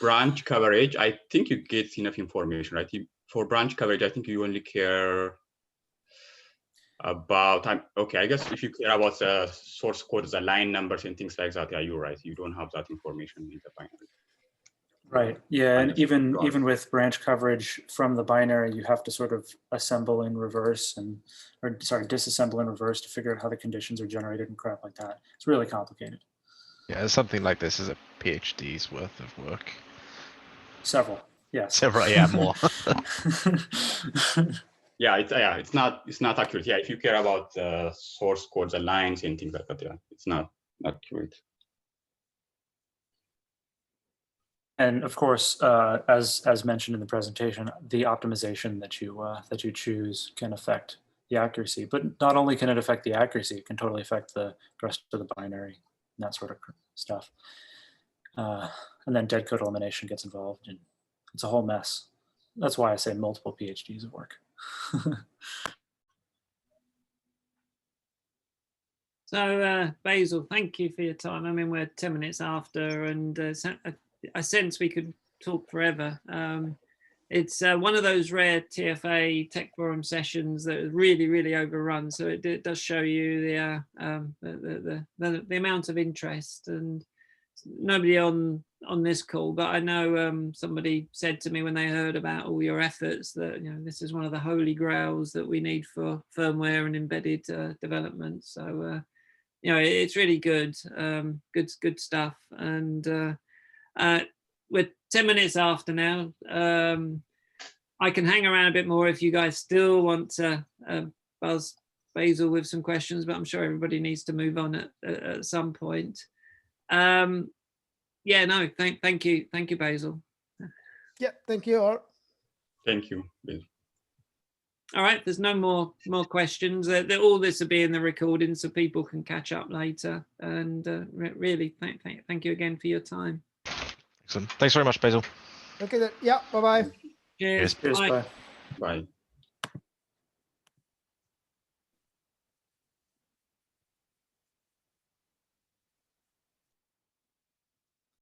[SPEAKER 6] branch coverage, I think you get enough information, right? For branch coverage, I think you only care about, okay, I guess if you care about the source code, the line numbers and things like that, you're right. You don't have that information in the binary.
[SPEAKER 5] Right. Yeah, and even with branch coverage from the binary, you have to sort of assemble in reverse disassemble in reverse to figure out how the conditions are generated and crap like that. It's really complicated.
[SPEAKER 8] Yeah, something like this is a PhD's worth of work.
[SPEAKER 5] Several, yes.
[SPEAKER 8] Several, more.
[SPEAKER 6] It's not accurate. If you care about the source code, the lines and things like that, it's not accurate.
[SPEAKER 5] And of course, as mentioned in the presentation, the optimization that you choose can affect the accuracy. But not only can it affect the accuracy, it can totally affect the rest of the binary and that sort of stuff. And then dead code elimination gets involved, and it's a whole mess. That's why I say multiple PhDs of work.
[SPEAKER 1] So Basil, thank you for your time. I mean, we're 10 minutes after, and I sense we could talk forever. It's one of those rare TFA Tech Forum sessions that is really, really overrun. So it does show you the amount of interest, and nobody on this call, but I know somebody said to me when they heard about all your efforts that this is one of the holy grails that we need for firmware and embedded development. So it's really good, good stuff. And we're 10 minutes after now. I can hang around a bit more if you guys still want to buzz Basil with some questions, but I'm sure everybody needs to move on at some point. Thank you, Basil.
[SPEAKER 2] Yeah, thank you all.
[SPEAKER 6] Thank you, Basil.
[SPEAKER 1] All right, there's no more questions. All this will be in the recording, so people can catch up later. And really, thank you again for your time.
[SPEAKER 8] Excellent. Thanks very much, Basil.
[SPEAKER 2] Okay, then. Yeah, bye-bye.
[SPEAKER 1] Cheers.
[SPEAKER 5] Cheers, bye.
[SPEAKER 6] Bye.